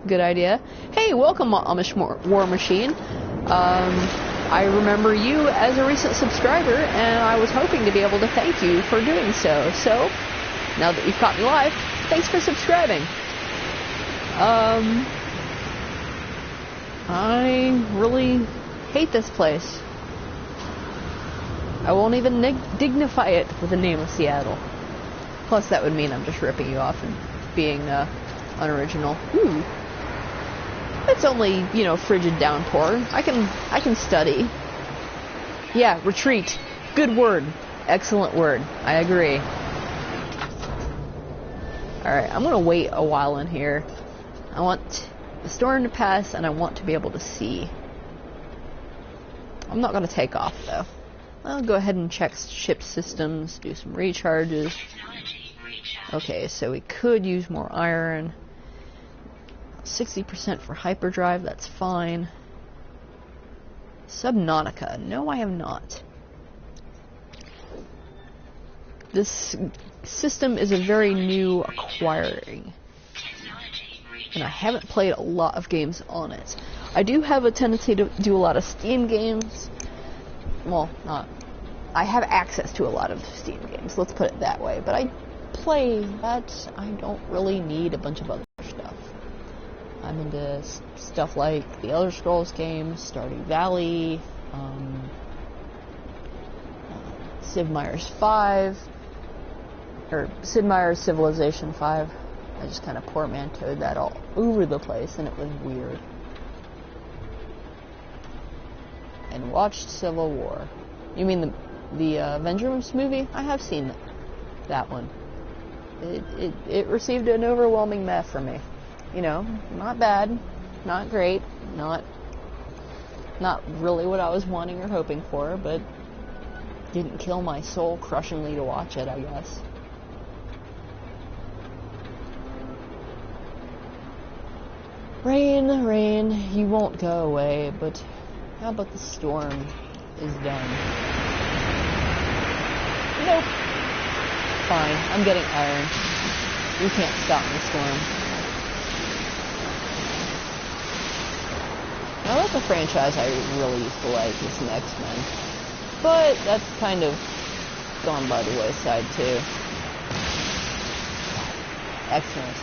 Good idea. Hey, welcome, Amish War Machine. I remember you as a recent subscriber, and I was hoping to be able to thank you for doing so. So, now that you've caught me live, Thanks for subscribing. I really hate this place. I won't even dignify it with the name of Seattle. Plus, that would mean I'm just ripping you off and being unoriginal. Ooh. It's only, you know, frigid downpour. I can study. Yeah, retreat. Good word. Excellent word. I agree. Alright, I'm gonna wait a while in here. I want the storm to pass, and I want to be able to see. I'm not gonna take off, though. I'll go ahead and check ship systems, do some recharges. Okay, so we could use more iron. 60% for hyperdrive, that's fine. Subnautica. No, I have not. This system is a very new acquiring, and I haven't played a lot of games on it. I do have a tendency to do a lot of Steam games. Well, not. I have access to a lot of Steam games, let's put it that way, but I play that. I don't really need a bunch of other stuff. I'm into stuff like the Elder Scrolls games, Stardew Valley, Sid Meier's 5, or Sid Meier's Civilization 5. I just kind of portmanteaued that all over the place, and it was weird. And watched Civil War. You mean the Avengers movie? I have seen that one. It received an overwhelming meh from me. You know, not bad, not great, not really what I was wanting or hoping for, but didn't kill my soul crushingly to watch it, I guess. Rain, rain, you won't go away, but how about the storm is done? Nope. Fine, I'm getting iron. You can't stop the storm. Now that's a franchise I really used to like, is X-Men. But that's kind of gone by the wayside too. Excellent.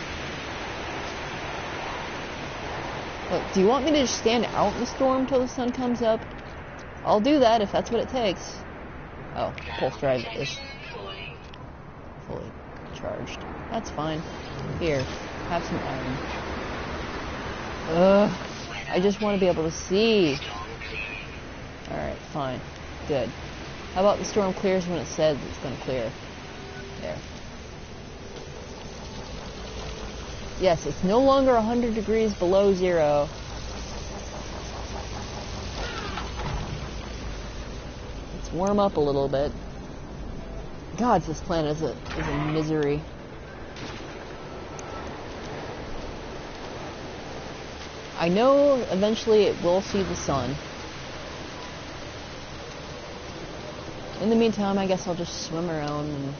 Look, do you want me to just stand out in the storm till the sun comes up? I'll do that if that's what it takes. Oh, the pulse drive is fully charged. That's fine. Here, have some iron. Ugh. I just want to be able to see. Alright, fine. Good. How about the storm clears when it says it's going to clear? There. Yes, it's no longer 100 degrees below zero. Let's warm up a little bit. God, this planet is a misery. I know eventually it will see the sun. In the meantime, I guess I'll just swim around and...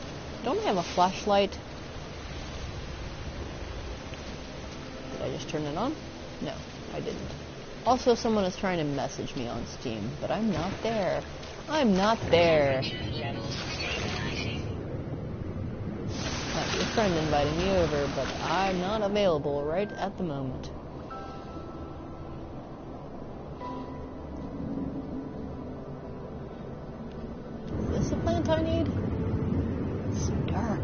Don't I have a flashlight? Did I just turn it on? No, I didn't. Also, someone is trying to message me on Steam, but I'm not there. I'm not there. Your friend invited me over, but I'm not available right at the moment. Is this the plant I need? It's so dark.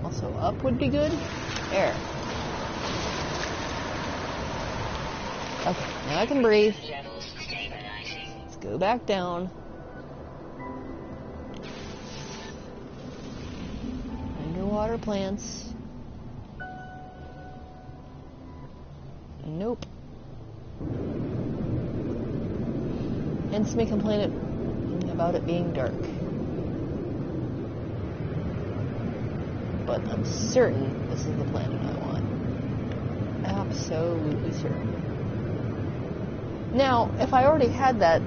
Also, up would be good. There. Okay, now I can breathe. Let's go back down. Underwater plants. Nope. Hence me complaining about it being dark. But I'm certain this is the planet I want. Absolutely certain. Now, if I already had that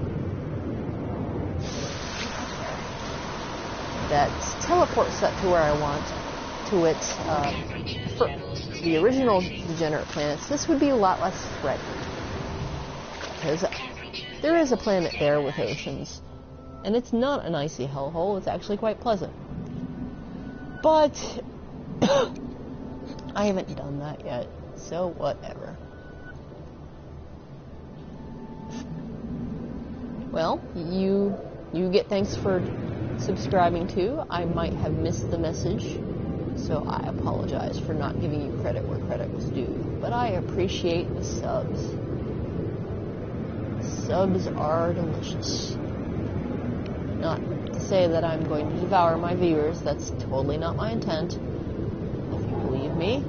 teleport set to where I want, to it, for the original degenerate planets, this would be a lot less threatening. Because there is a planet there with oceans. And it's not an icy hellhole, it's actually quite pleasant. But I haven't done that yet, so whatever. Well, you get thanks for subscribing too. I might have missed the message, so I apologize for not giving you credit where credit was due. But I appreciate the subs. Subs are delicious. Not to say that I'm going to devour my viewers, that's totally not my intent. If you believe me,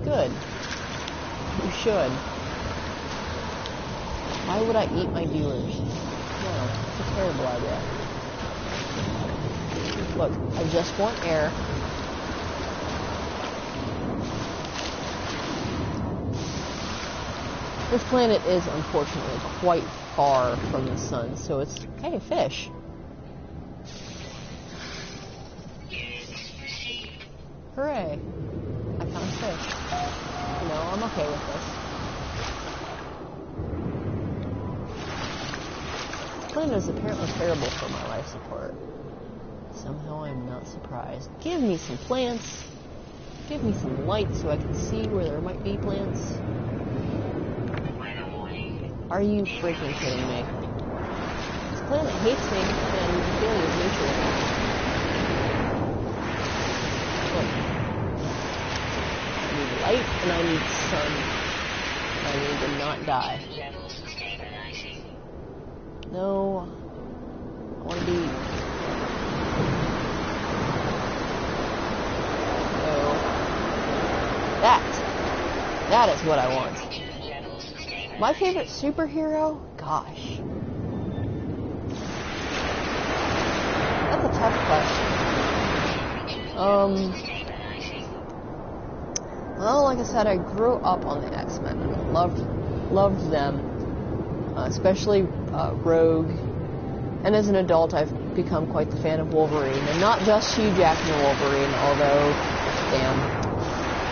good. You should. Why would I eat my viewers? No, it's a terrible idea. Look, I just want air. This planet is unfortunately quite far from the sun, so it's, hey, fish. Hooray. I found fish. You know, I'm okay with this. This planet is apparently terrible for my life support. Somehow I'm not surprised. Give me some plants. Give me some light so I can see where there might be plants. Are you freaking kidding me? This planet hates me and is dealing with nature. Look. I need light and I need sun. I need to not die. No. I want to be... No. That is what I want. My favorite superhero? Gosh. That's a tough question. Well, like I said, I grew up on the X-Men and loved them, especially Rogue. And as an adult, I've become quite the fan of Wolverine, and not just Hugh Jackman Wolverine, although, damn.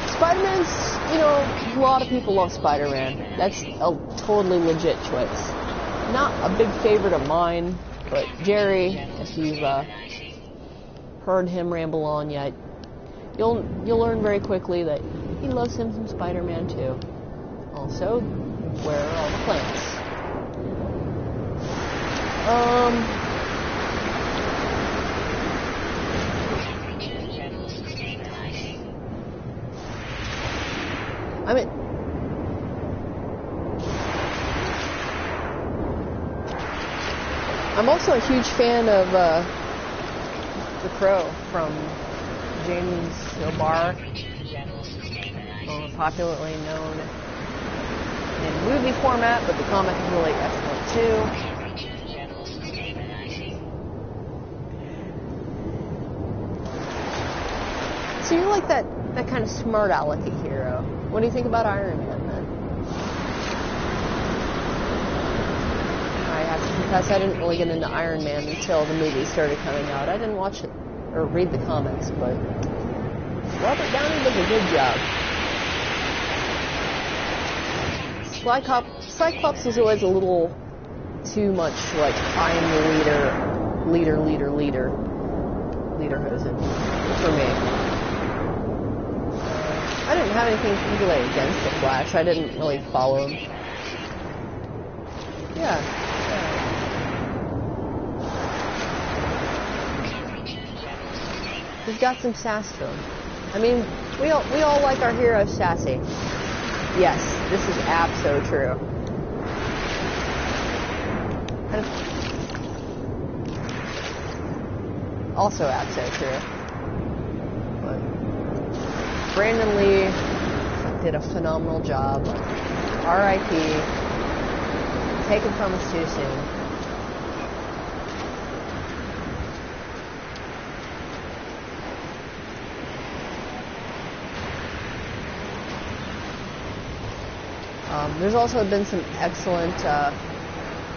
Spider-Man's, you know, a lot of people love Spider-Man. That's a totally legit choice. Not a big favorite of mine, but Jerry, if you've heard him ramble on yet, you'll learn very quickly that he loves him some Spider-Man too. Also, where are all the plants? I mean, I'm also a huge fan of The Crow from James O'Barr, popularly known in movie format, but the comic is really excellent too. So you're like that kind of smart alecky hero. What do you think about Iron Man, then? I have to confess, I didn't really get into Iron Man until the movie started coming out. I didn't watch it or read the comics, but Robert Downey does a good job. Cyclops was always a little too much like, I am the leaderhosen for me. I didn't have anything particularly against the Flash. I didn't really follow him. Yeah. He's got some sass to him. I mean, we all like our hero sassy. Yes, this is abso true. Also abso true. But Brandon Lee did a phenomenal job. R.I.P. Taken from us too soon. There's also been some excellent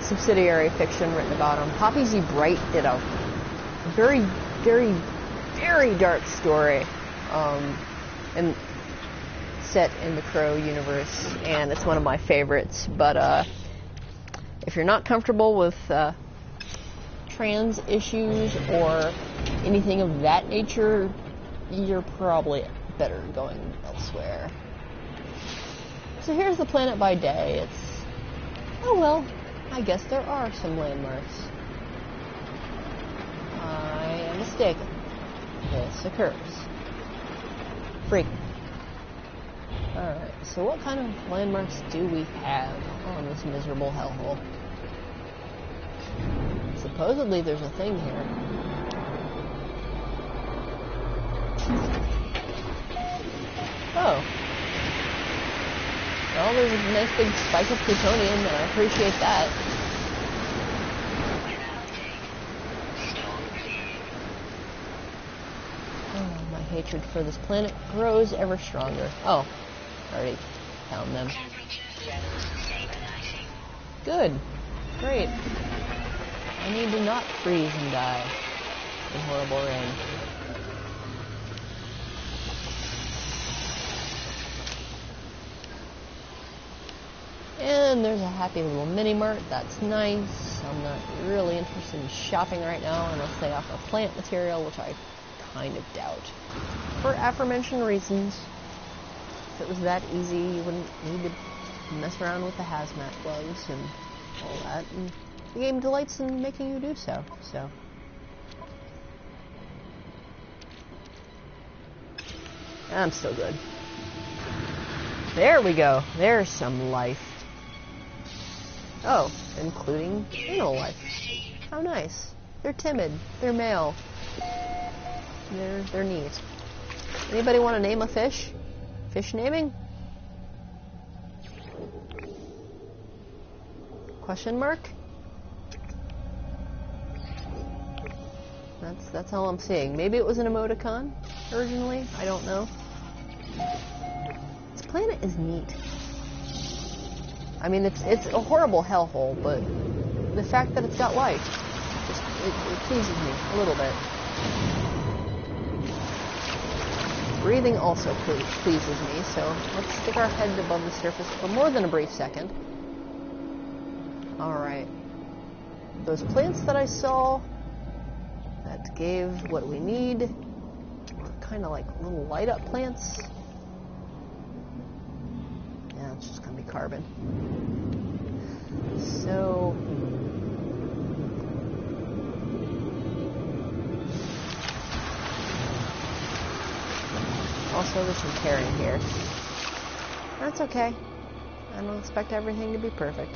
subsidiary fiction written about him. Poppy Z. Bright did a very, very, very dark story and set in the Crow universe, and it's one of my favorites. But if you're not comfortable with trans issues or anything of that nature, you're probably better going elsewhere. So here's the planet by day. It's, oh well, I guess there are some landmarks. I am mistaken. This occurs. Freak. Alright, so what kind of landmarks do we have on this miserable hellhole? Supposedly there's a thing here. Oh. Well, there's a nice big spike of plutonium, and I appreciate that. Oh, my hatred for this planet grows ever stronger. Oh, already found them. Good. Great. I need to not freeze and die in horrible rain. And there's a happy little mini-mart. That's nice. I'm not really interested in shopping right now unless they offer plant material, which I kind of doubt. For aforementioned reasons. If it was that easy, you wouldn't need to mess around with the hazmat gloves and all that. And the game delights in making you do so. So. I'm still good. There we go. There's some life. Oh, including animal life. How nice. They're timid. They're male. They're neat. Anybody want to name a fish? Fish naming? Question mark? That's all I'm seeing. Maybe it was an emoticon originally. I don't know. This planet is neat. I mean, it's a horrible hellhole, but the fact that it's got life, just, it pleases me a little bit. Breathing also pleases me, so let's stick our head above the surface for more than a brief second. Alright. Those plants that I saw, that gave what we need, were kind of like little light-up plants. Yeah, it's just going to be carbon. So, also there's some tearing here. That's okay. I don't expect everything to be perfect.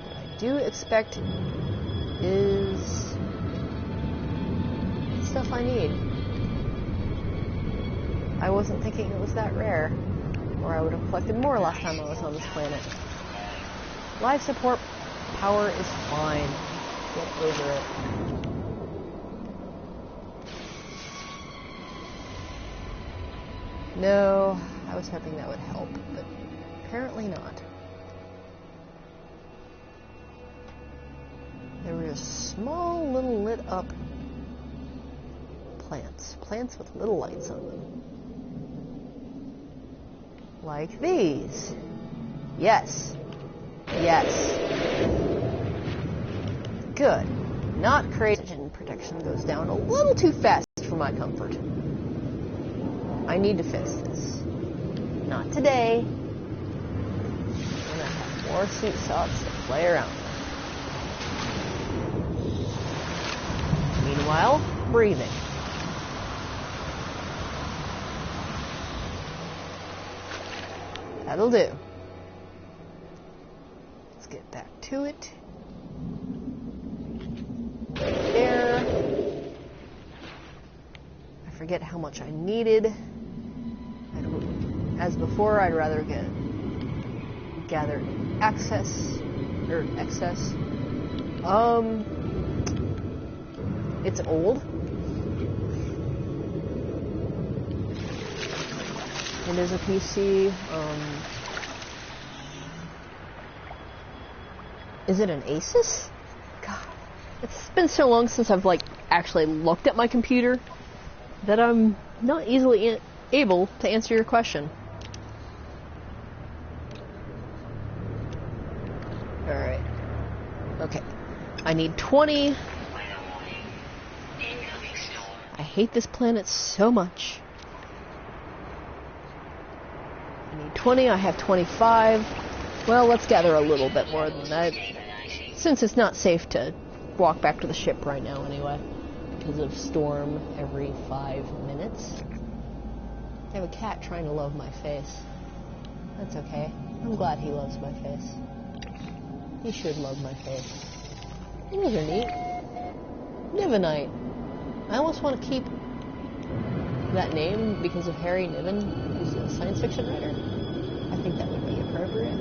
What I do expect is stuff I need. I wasn't thinking it was that rare, or I would have collected more last time I was on this planet. Life support power is fine. Get over it. No, I was hoping that would help, but apparently not. There were small little lit up plants with little lights on them. Like these. Yes. Yes. Good. Not crazy. Oxygen protection goes down a little too fast for my comfort. I need to fix this. Not today. I'm gonna have more suit socks to play around with. Meanwhile, breathing. That'll do. Let's get back to it. Right there. I forget how much I needed. As before, I'd rather gather excess. It's old. It is a PC. Is it an Asus? God, it's been so long since I've actually looked at my computer that I'm not easily able to answer your question. I need 20. Weather warning. Incoming storm. I hate this planet so much. I need 20. I have 25. Well, let's gather a little bit more than that, since it's not safe to walk back to the ship right now anyway, because of storm every 5 minutes. I have a cat trying to love my face. That's okay. I'm glad he loves my face. He should love my face. Those are neat. Nivenite. I almost want to keep that name because of Harry Niven, who's a science fiction writer. I think that would be appropriate.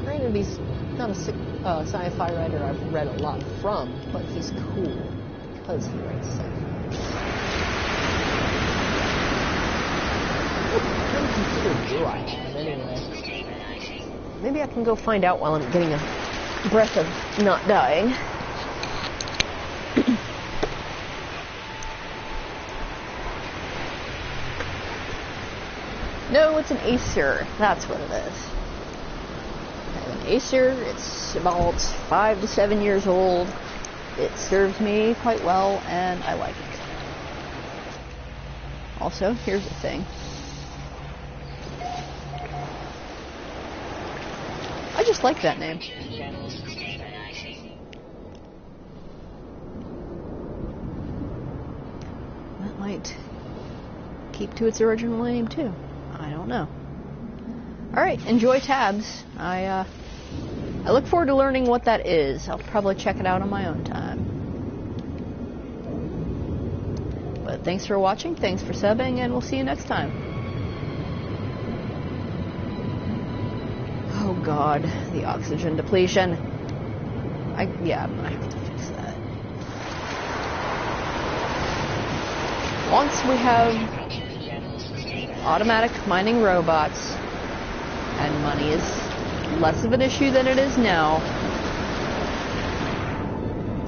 Granted, he's not a sci-fi writer I've read a lot from, but he's cool because he writes sci-fi. What kind of computer do I have, anyway? Maybe I can go find out while I'm getting a breath of not dying. No, it's an Acer. That's what it is. I have an Acer. It's about 5 to 7 years old. It serves me quite well, and I like it. Also, here's the thing. I just like that name. That might keep to its original name too. I don't know. Alright, enjoy tabs. I look forward to learning what that is. I'll probably check it out on my own time. But thanks for watching, thanks for subbing, and we'll see you next time. Oh god, the oxygen depletion. Yeah, I'm gonna have to fix that. Once we have automatic mining robots, and money is less of an issue than it is now,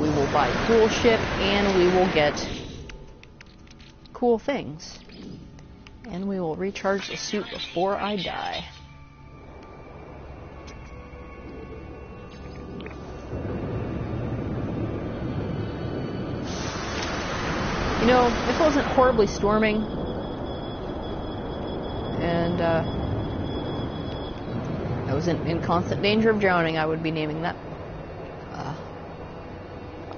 we will buy a cool ship, and we will get cool things. And we will recharge the suit before I die. You know, if it wasn't horribly storming, and I was in constant danger of drowning, I would be naming that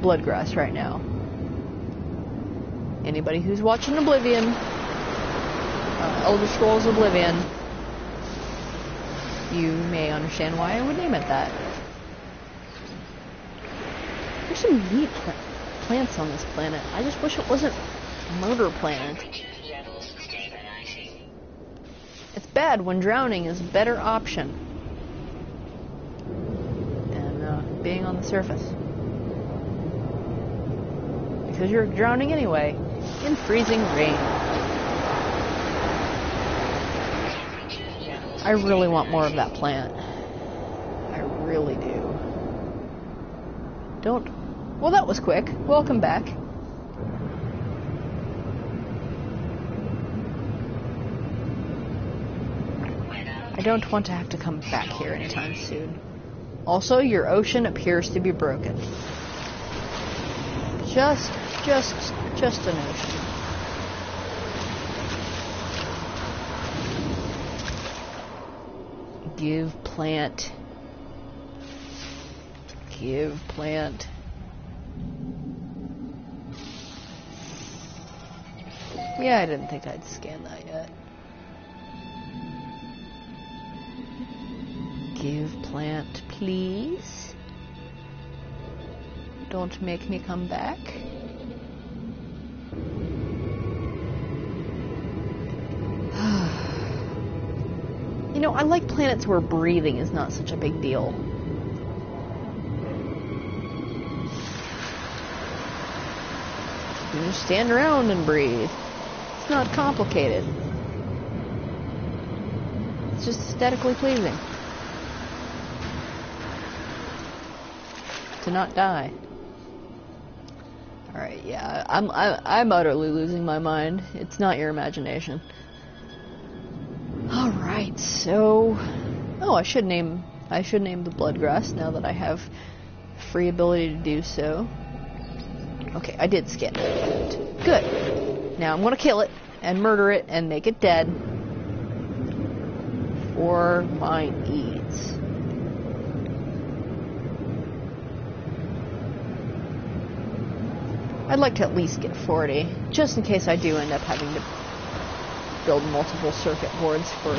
Bloodgrass right now. Anybody who's watching Oblivion, Elder Scrolls Oblivion, you may understand why I would name it that. There's some neat plants on this planet. I just wish it wasn't Murder Planet. It's bad when drowning is a better option than being on the surface. Because you're drowning anyway, in freezing rain. I really want more of that plant. I really do. Don't... Well, that was quick. Welcome back. I don't want to have to come back here anytime soon. Also, your ocean appears to be broken. Just an ocean. Give plant. Give plant. Yeah, I didn't think I'd scan that yet. Give plant, please. Don't make me come back. You know, I like planets where breathing is not such a big deal. You just stand around and breathe. It's not complicated. It's just aesthetically pleasing. To not die. Alright, yeah, I'm utterly losing my mind. It's not your imagination. Alright, so... Oh, I should name I should name the bloodgrass now that I have free ability to do so. Okay, I did scan it. Good. Now I'm gonna kill it and murder it and make it dead for my needs. I'd like to at least get 40, just in case I do end up having to build multiple circuit boards for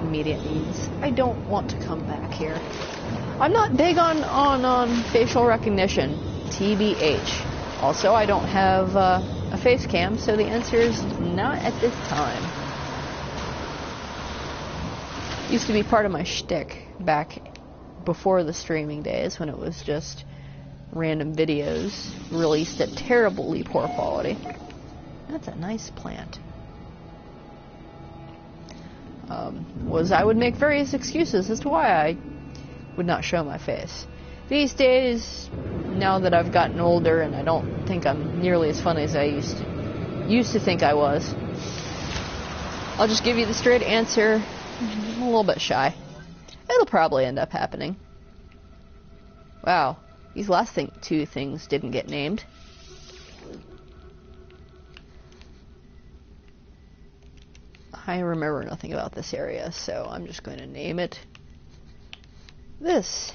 immediate needs. I don't want to come back here. I'm not big on facial recognition, TBH. Also, I don't have a face cam, so the answer is not at this time. Used to be part of my shtick back before the streaming days, when it was just random videos released at terribly poor quality. That's a nice plant. I would make various excuses as to why I would not show my face. These days, now that I've gotten older and I don't think I'm nearly as funny as I used to think I was, I'll just give you the straight answer. I'm a little bit shy. It'll probably end up happening. Wow, these last two things didn't get named. I remember nothing about this area, so I'm just going to name it this.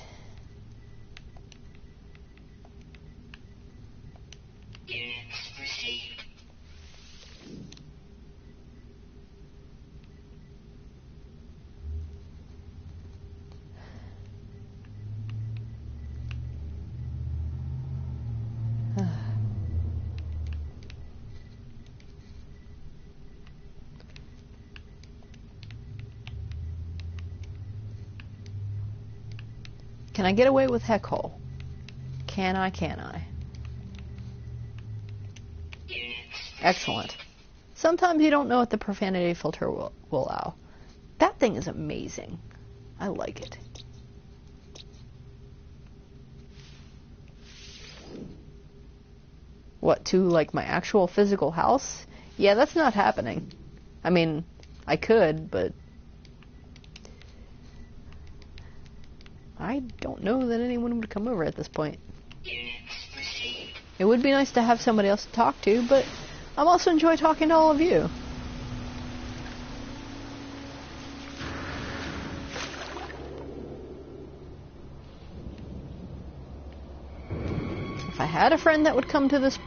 Units received. Can I get away with heck hole? Can I? Excellent. Sometimes you don't know what the profanity filter will allow. That thing is amazing. I like it. What, to like my actual physical house? Yeah, that's not happening. I mean, I could, but I don't know that anyone would come over at this point. It would be nice to have somebody else to talk to, but I'm also enjoy talking to all of you. If I had a friend that would come to this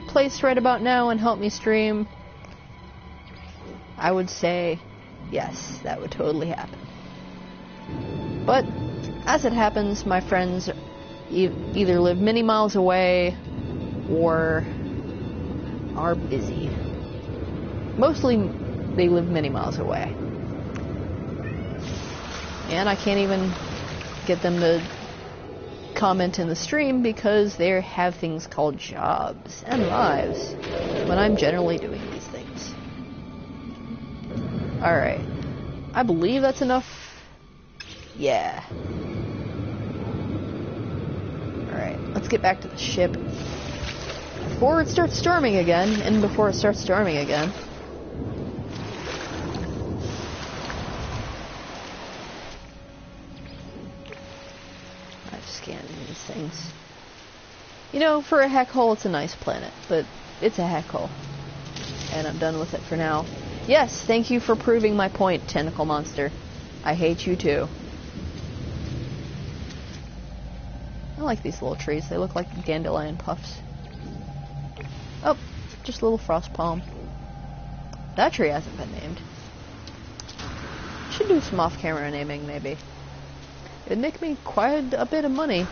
place right about now and help me stream, I would say yes, that would totally happen. But as it happens, my friends either live many miles away or are busy. Mostly they live many miles away. And I can't even get them to comment in the stream because they have things called jobs and lives when I'm generally doing these things. Alright. I believe that's enough. Yeah. Alright, let's get back to the ship before it starts storming again, and before it starts storming again. I've scanned these things. You know, for a heck hole, it's a nice planet, but it's a heck hole. And I'm done with it for now. Yes, thank you for proving my point, Tentacle Monster. I hate you too. I like these little trees. They look like dandelion puffs. Oh, just a little frost palm. That tree hasn't been named. Should do some off-camera naming, maybe. It'd make me quite a bit of money.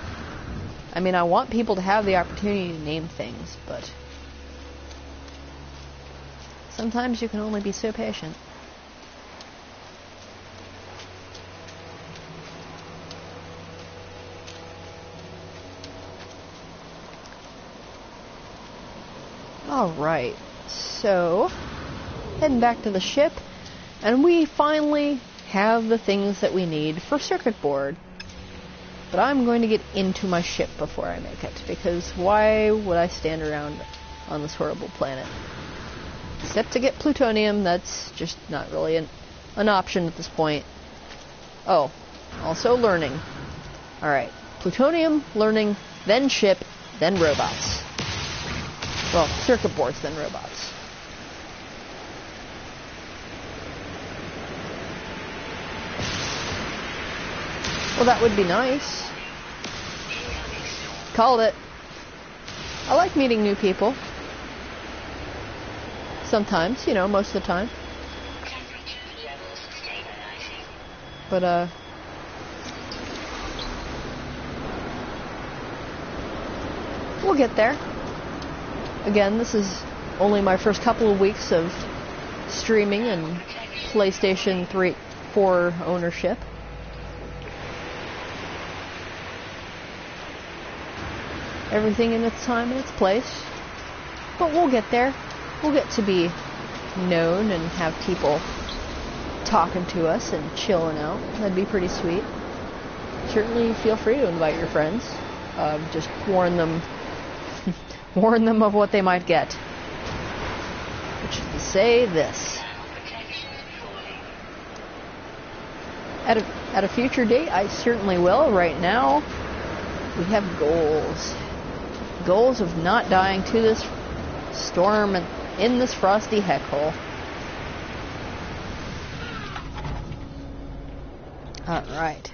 I mean, I want people to have the opportunity to name things, but sometimes you can only be so patient. Alright, so heading back to the ship, and we finally have the things that we need for circuit board. But I'm going to get into my ship before I make it, because why would I stand around on this horrible planet? Except to get plutonium, that's just not really an option at this point. Oh, Also learning. Alright. Plutonium, learning, then ship, then robots. Well, circuit boards, then robots. Well, that would be nice. Called it. I like meeting new people. Sometimes, you know, most of the time. But, we'll get there. Again, this is only my first couple of weeks of streaming and PlayStation 4 ownership. Everything in its time and its place. But we'll get there. We'll get to be known and have people talking to us and chilling out. That'd be pretty sweet. Certainly feel free to invite your friends. Just warn them warn them of what they might get. Which is to say this. At a future date, I certainly will. Right now, we have goals. Goals of not dying to this storm and in this frosty heck hole. Alright.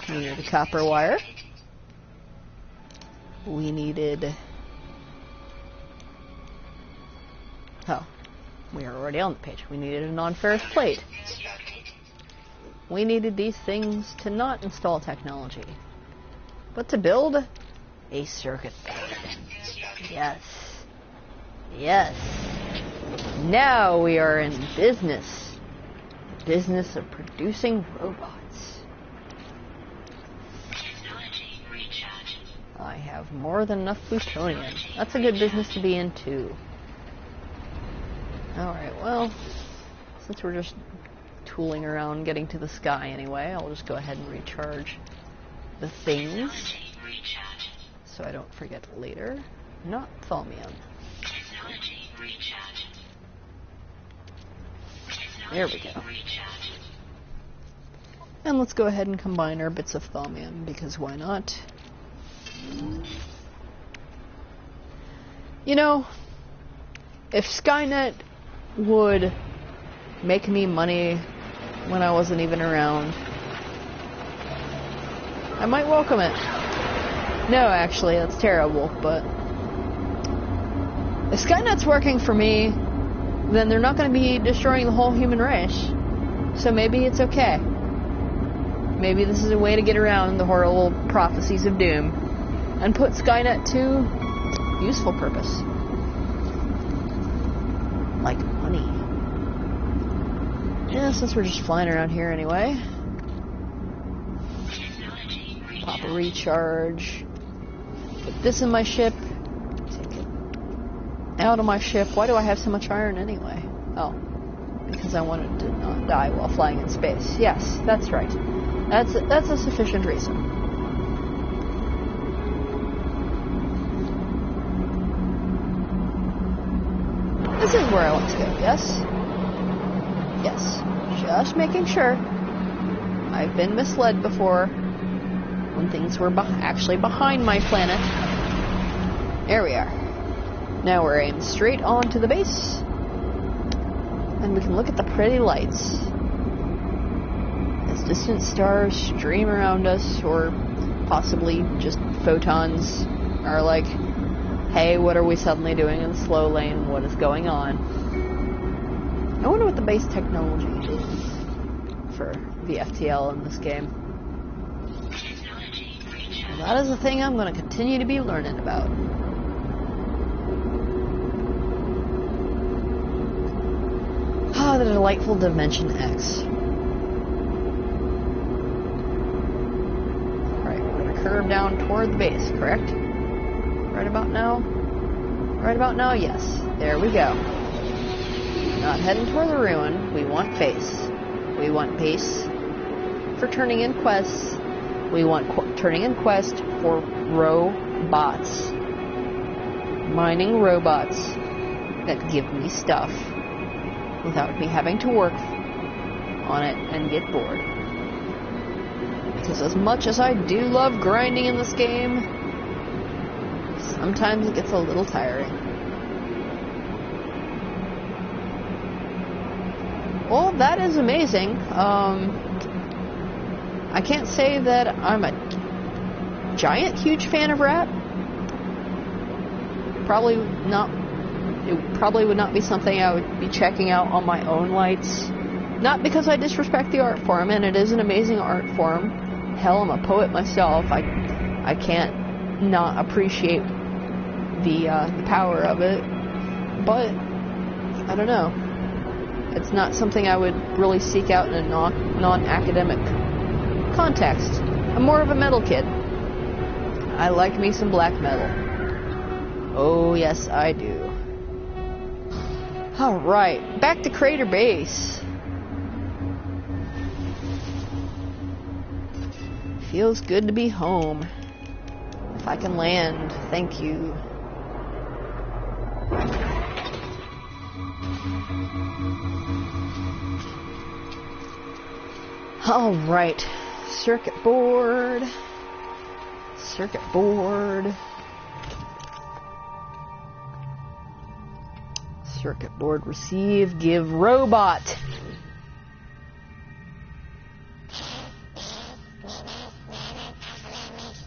We needed a copper wire. We needed... Oh, we are already on the page. We needed a non-ferrous plate. We needed these things to not install technology, but to build a circuit board. Yes. Yes. Now we are in business. Business of producing robots. I have more than enough plutonium. That's a good business to be in, too. Alright, well, since we're just tooling around getting to the sky anyway, I'll just go ahead and recharge the things so I don't forget later. Not thaumium. There we go. And let's go ahead and combine our bits of thaumium, because why not? You know, if Skynet would make me money when I wasn't even around, I might welcome it. No, actually, that's terrible, but if Skynet's working for me, then they're not going to be destroying the whole human race. So maybe it's okay. Maybe this is a way to get around the horrible prophecies of doom and put Skynet to useful purpose. Like money. Yeah, since we're just flying around here anyway. Pop a recharge. Put this in my ship. Take it out of my ship. Why do I have so much iron anyway? Oh, because I wanted to not die while flying in space. Yes, that's right. That's a sufficient reason. This is where I want to go, yes? Yes. Just making sure. I've been misled before when things were actually behind my planet. There we are. Now we're aimed straight on to the base. And we can look at the pretty lights. As distant stars stream around us, or possibly just photons are like, hey, what are we suddenly doing in the slow lane? What is going on? I wonder what the base technology is for the FTL in this game. Well, that is a thing I'm going to continue to be learning about. Ah, the delightful Dimension X. Alright, we're going to curve down toward the base, correct? Right about now? Right about now, yes. There we go. Not heading toward the ruin. We want base. We want base for turning in quests. We want turning in quest for robots. Mining robots that give me stuff without me having to work on it and get bored. Because as much as I do love grinding in this game, sometimes it gets a little tiring. Well, that is amazing. I can't say that I'm a huge fan of Rat. Probably not. It probably would not be something I would be checking out on my own lights. Not because I disrespect the art form, and it is an amazing art form. Hell, I'm a poet myself. I can't not appreciate the power of it. But I don't know. It's not something I would really seek out in a non-academic context. I'm more of a metal kid. I like me some black metal. Oh, yes, I do. Alright, back to Crater Base. Feels good to be home. If I can land, thank you. Alright, circuit board. Circuit board. Circuit board receive, give robot.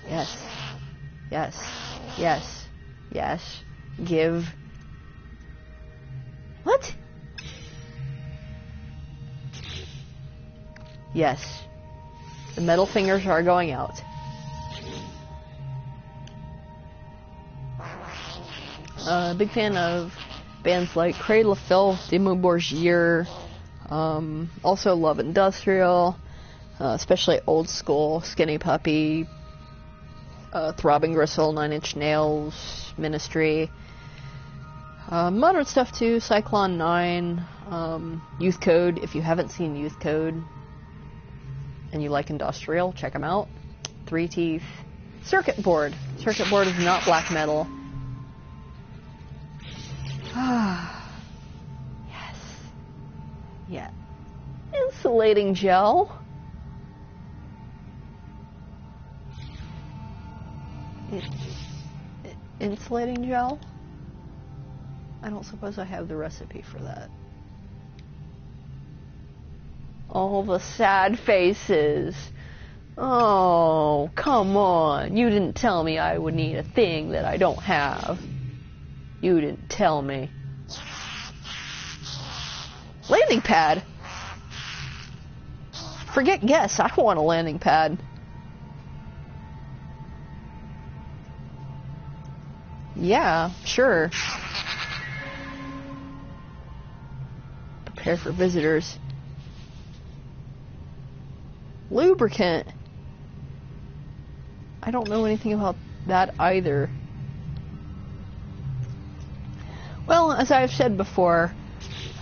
Yes. Yes. Yes. Yes. Give. What? Yes. The metal fingers are going out. Big fan of bands like Cradle of Filth, Dimmu Borgir, also love industrial, especially old school, Skinny Puppy, Throbbing Gristle, Nine Inch Nails, Ministry, modern stuff too, Cyclone 9, Youth Code. If you haven't seen Youth Code and you like industrial, check them out. Three Teeth. Circuit board. Circuit board is not black metal. Yes. Yeah. Insulating gel. Insulating gel? I don't suppose I have the recipe for that. All the sad faces. Oh, come on. You didn't tell me I would need a thing that I don't have. You didn't tell me. Landing pad? Forget guess, I want a landing pad. Yeah, sure. Prepare for visitors. Lubricant. I don't know anything about that either. Well, as I've said before,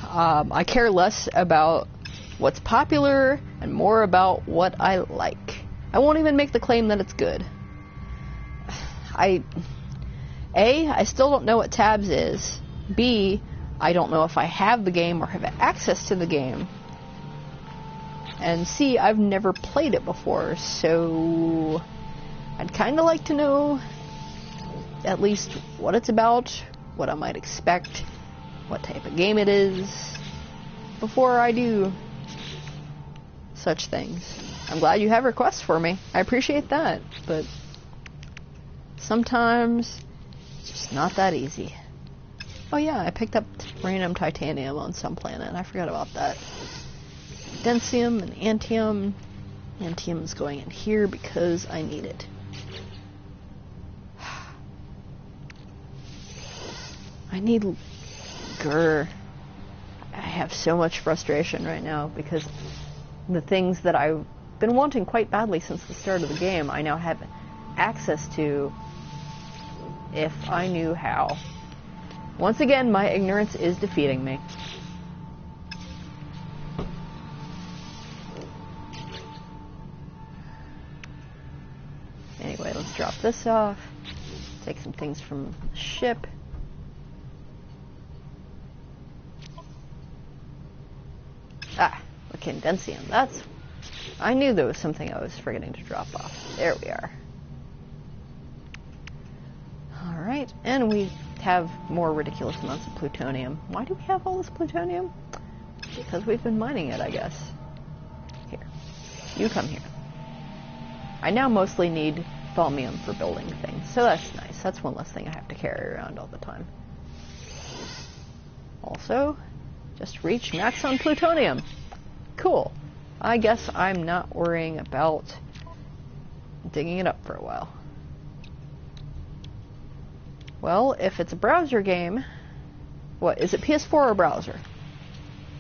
I care less about what's popular and more about what I like. I won't even make the claim that it's good. I still don't know what Tabs is. B, I don't know if I have the game or have access to the game. And C, I've never played it before, so I'd kind of like to know at least what it's about, what I might expect, what type of game it is, before I do such things. I'm glad you have requests for me. I appreciate that, but sometimes it's just not that easy. Oh yeah, I picked up random titanium on some planet. I forgot about that. Densium and antium. Antium is going in here because I need it. I need Grr. I have so much frustration right now because the things that I've been wanting quite badly since the start of the game, I now have access to if I knew how. Once again, my ignorance is defeating me. Anyway, let's drop this off. Take some things from the ship. condensium. That's... I knew there was something I was forgetting to drop off. There we are. Alright, and we have more ridiculous amounts of plutonium. Why do we have all this plutonium? Because we've been mining it, I guess. Here. You come here. I now mostly need thaumium for building things, so that's nice. That's one less thing I have to carry around all the time. Also, just reach max on plutonium. Cool. I guess I'm not worrying about digging it up for a while. Well, if it's a browser game, what, is it PS4 or browser?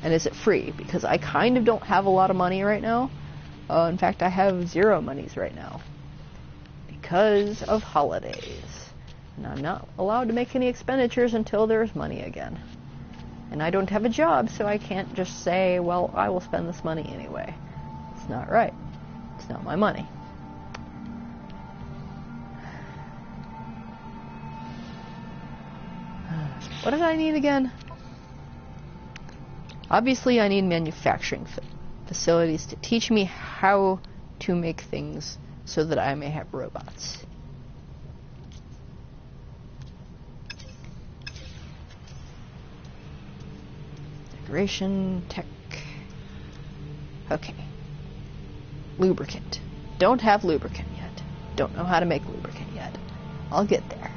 And is it free? Because I kind of don't have a lot of money right now. In fact, I have 0 monies right now. Because of holidays. And I'm not allowed to make any expenditures until there's money again. And I don't have a job, so I can't just say, well, I will spend this money anyway. It's not right. It's not my money. What did I need again? Obviously, I need manufacturing facilities to teach me how to make things so that I may have robots. Decoration, tech. Okay. Lubricant. Don't have lubricant yet. Don't know how to make lubricant yet. I'll get there.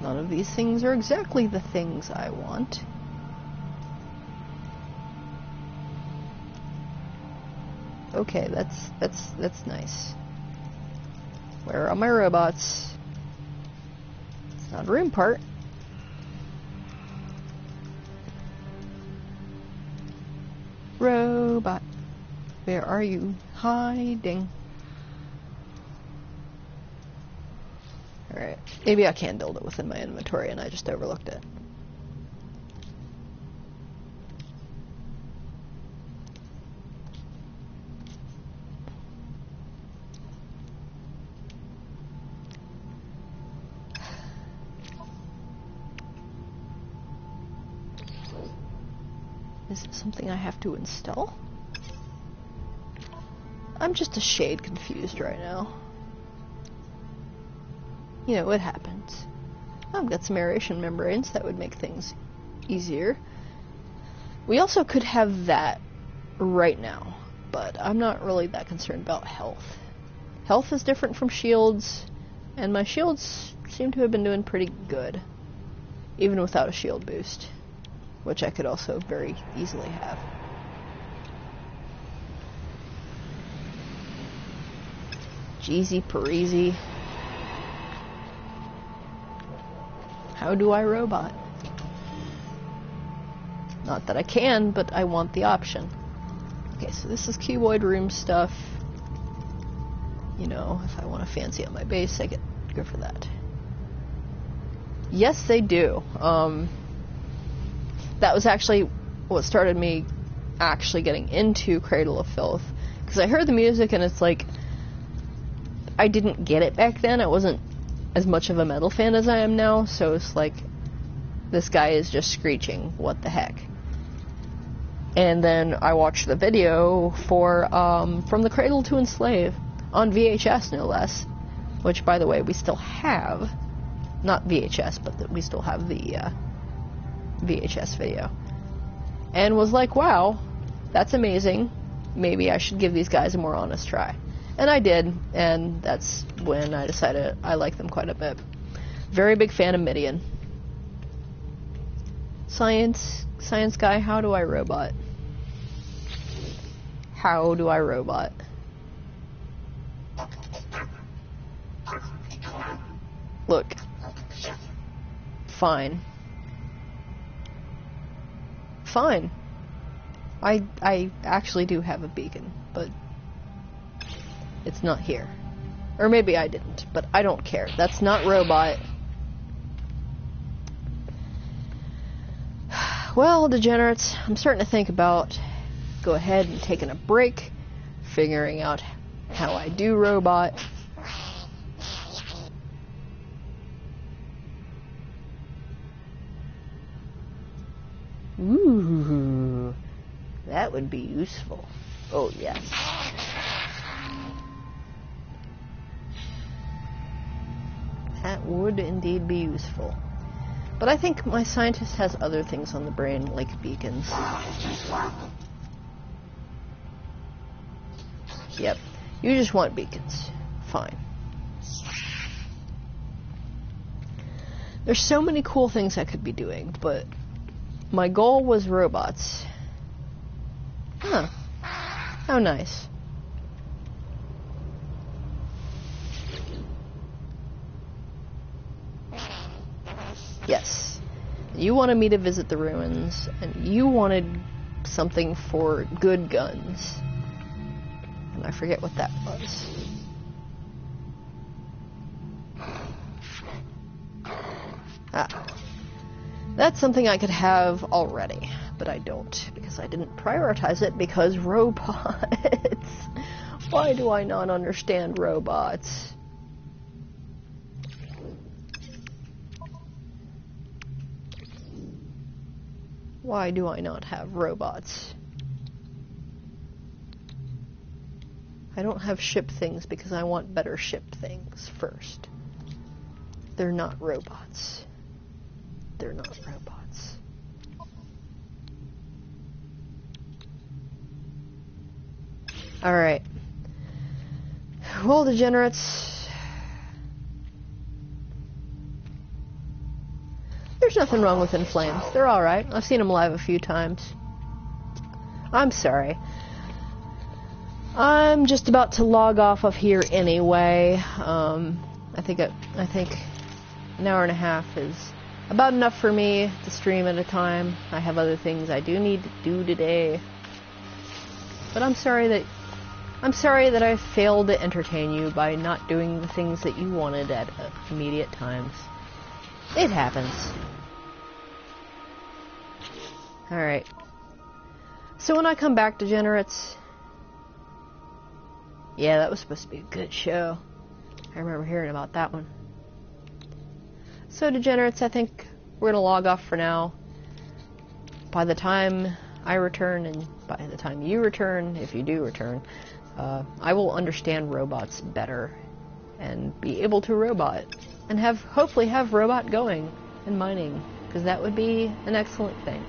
None of these things are exactly the things I want. Okay, that's nice. Where are my robots? It's not a room part. Robot, where are you hiding? Alright, maybe I can build it within my inventory and I just overlooked it. Is it something I have to install? I'm just a shade confused right now. You know, it happens. I've got some aeration membranes that would make things easier. We also could have that right now, but I'm not really that concerned about health. Health is different from shields, and my shields seem to have been doing pretty good, even without a shield boost, which I could also very easily have. Jeezy Parisi. How do I robot? Not that I can, but I want the option. Okay, so this is cuboid room stuff. You know, if I want to fancy up my base, I get go for that. Yes, they do. That was actually what started me actually getting into Cradle of Filth. Because I heard the music and it's like, I didn't get it back then. I wasn't as much of a metal fan as I am now, so it's like, this guy is just screeching, what the heck. And then I watched the video for From the Cradle to Enslave, on VHS no less, which by the way we still have, not VHS, but we still have the VHS video, and was like, wow, that's amazing, maybe I should give these guys a more honest try. And I did, and that's when I decided I like them quite a bit. Very big fan of Midian. Science guy, how do I robot? How do I robot? Look. Fine. Fine. I actually do have a beacon, but it's not here. Or maybe I didn't, but I don't care. That's not robot. Well, degenerates, I'm starting to think about go ahead and taking a break, figuring out how I do robot. Ooh, that would be useful. Oh, yes. That would indeed be useful. But I think my scientist has other things on the brain, like beacons. Yep. You just want beacons. Fine. There's so many cool things I could be doing, but my goal was robots. Huh. How nice. Yes. You wanted me to visit the ruins, and you wanted something for good guns. And I forget what that was. Ah. That's something I could have already, but I don't, because I didn't prioritize it, because robots. Why do I not understand robots? Why do I not have robots? I don't have ship things because I want better ship things first. They're not robots. They're not robots. Alright. Well, degenerates. There's nothing wrong with In Flames. They're alright. I've seen them live a few times. I'm sorry. I'm just about to log off of here anyway. I think an hour and a half is about enough for me to stream at a time. I have other things I do need to do today. But I'm sorry that I failed to entertain you by not doing the things that you wanted at immediate times. It happens. Alright. So when I come back, degenerates... Yeah, that was supposed to be a good show. I remember hearing about that one. So, degenerates, I think we're going to log off for now. By the time I return, and by the time you return, if you do return, I will understand robots better and be able to robot and hopefully have robot going and mining, because that would be an excellent thing.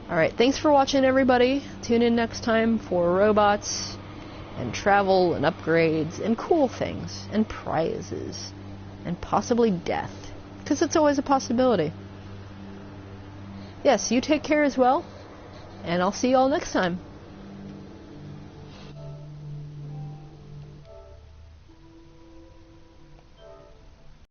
Alright, thanks for watching, everybody. Tune in next time for robots and travel and upgrades and cool things and prizes and possibly death, because it's always a possibility. Yes, you take care as well, and I'll see you all next time.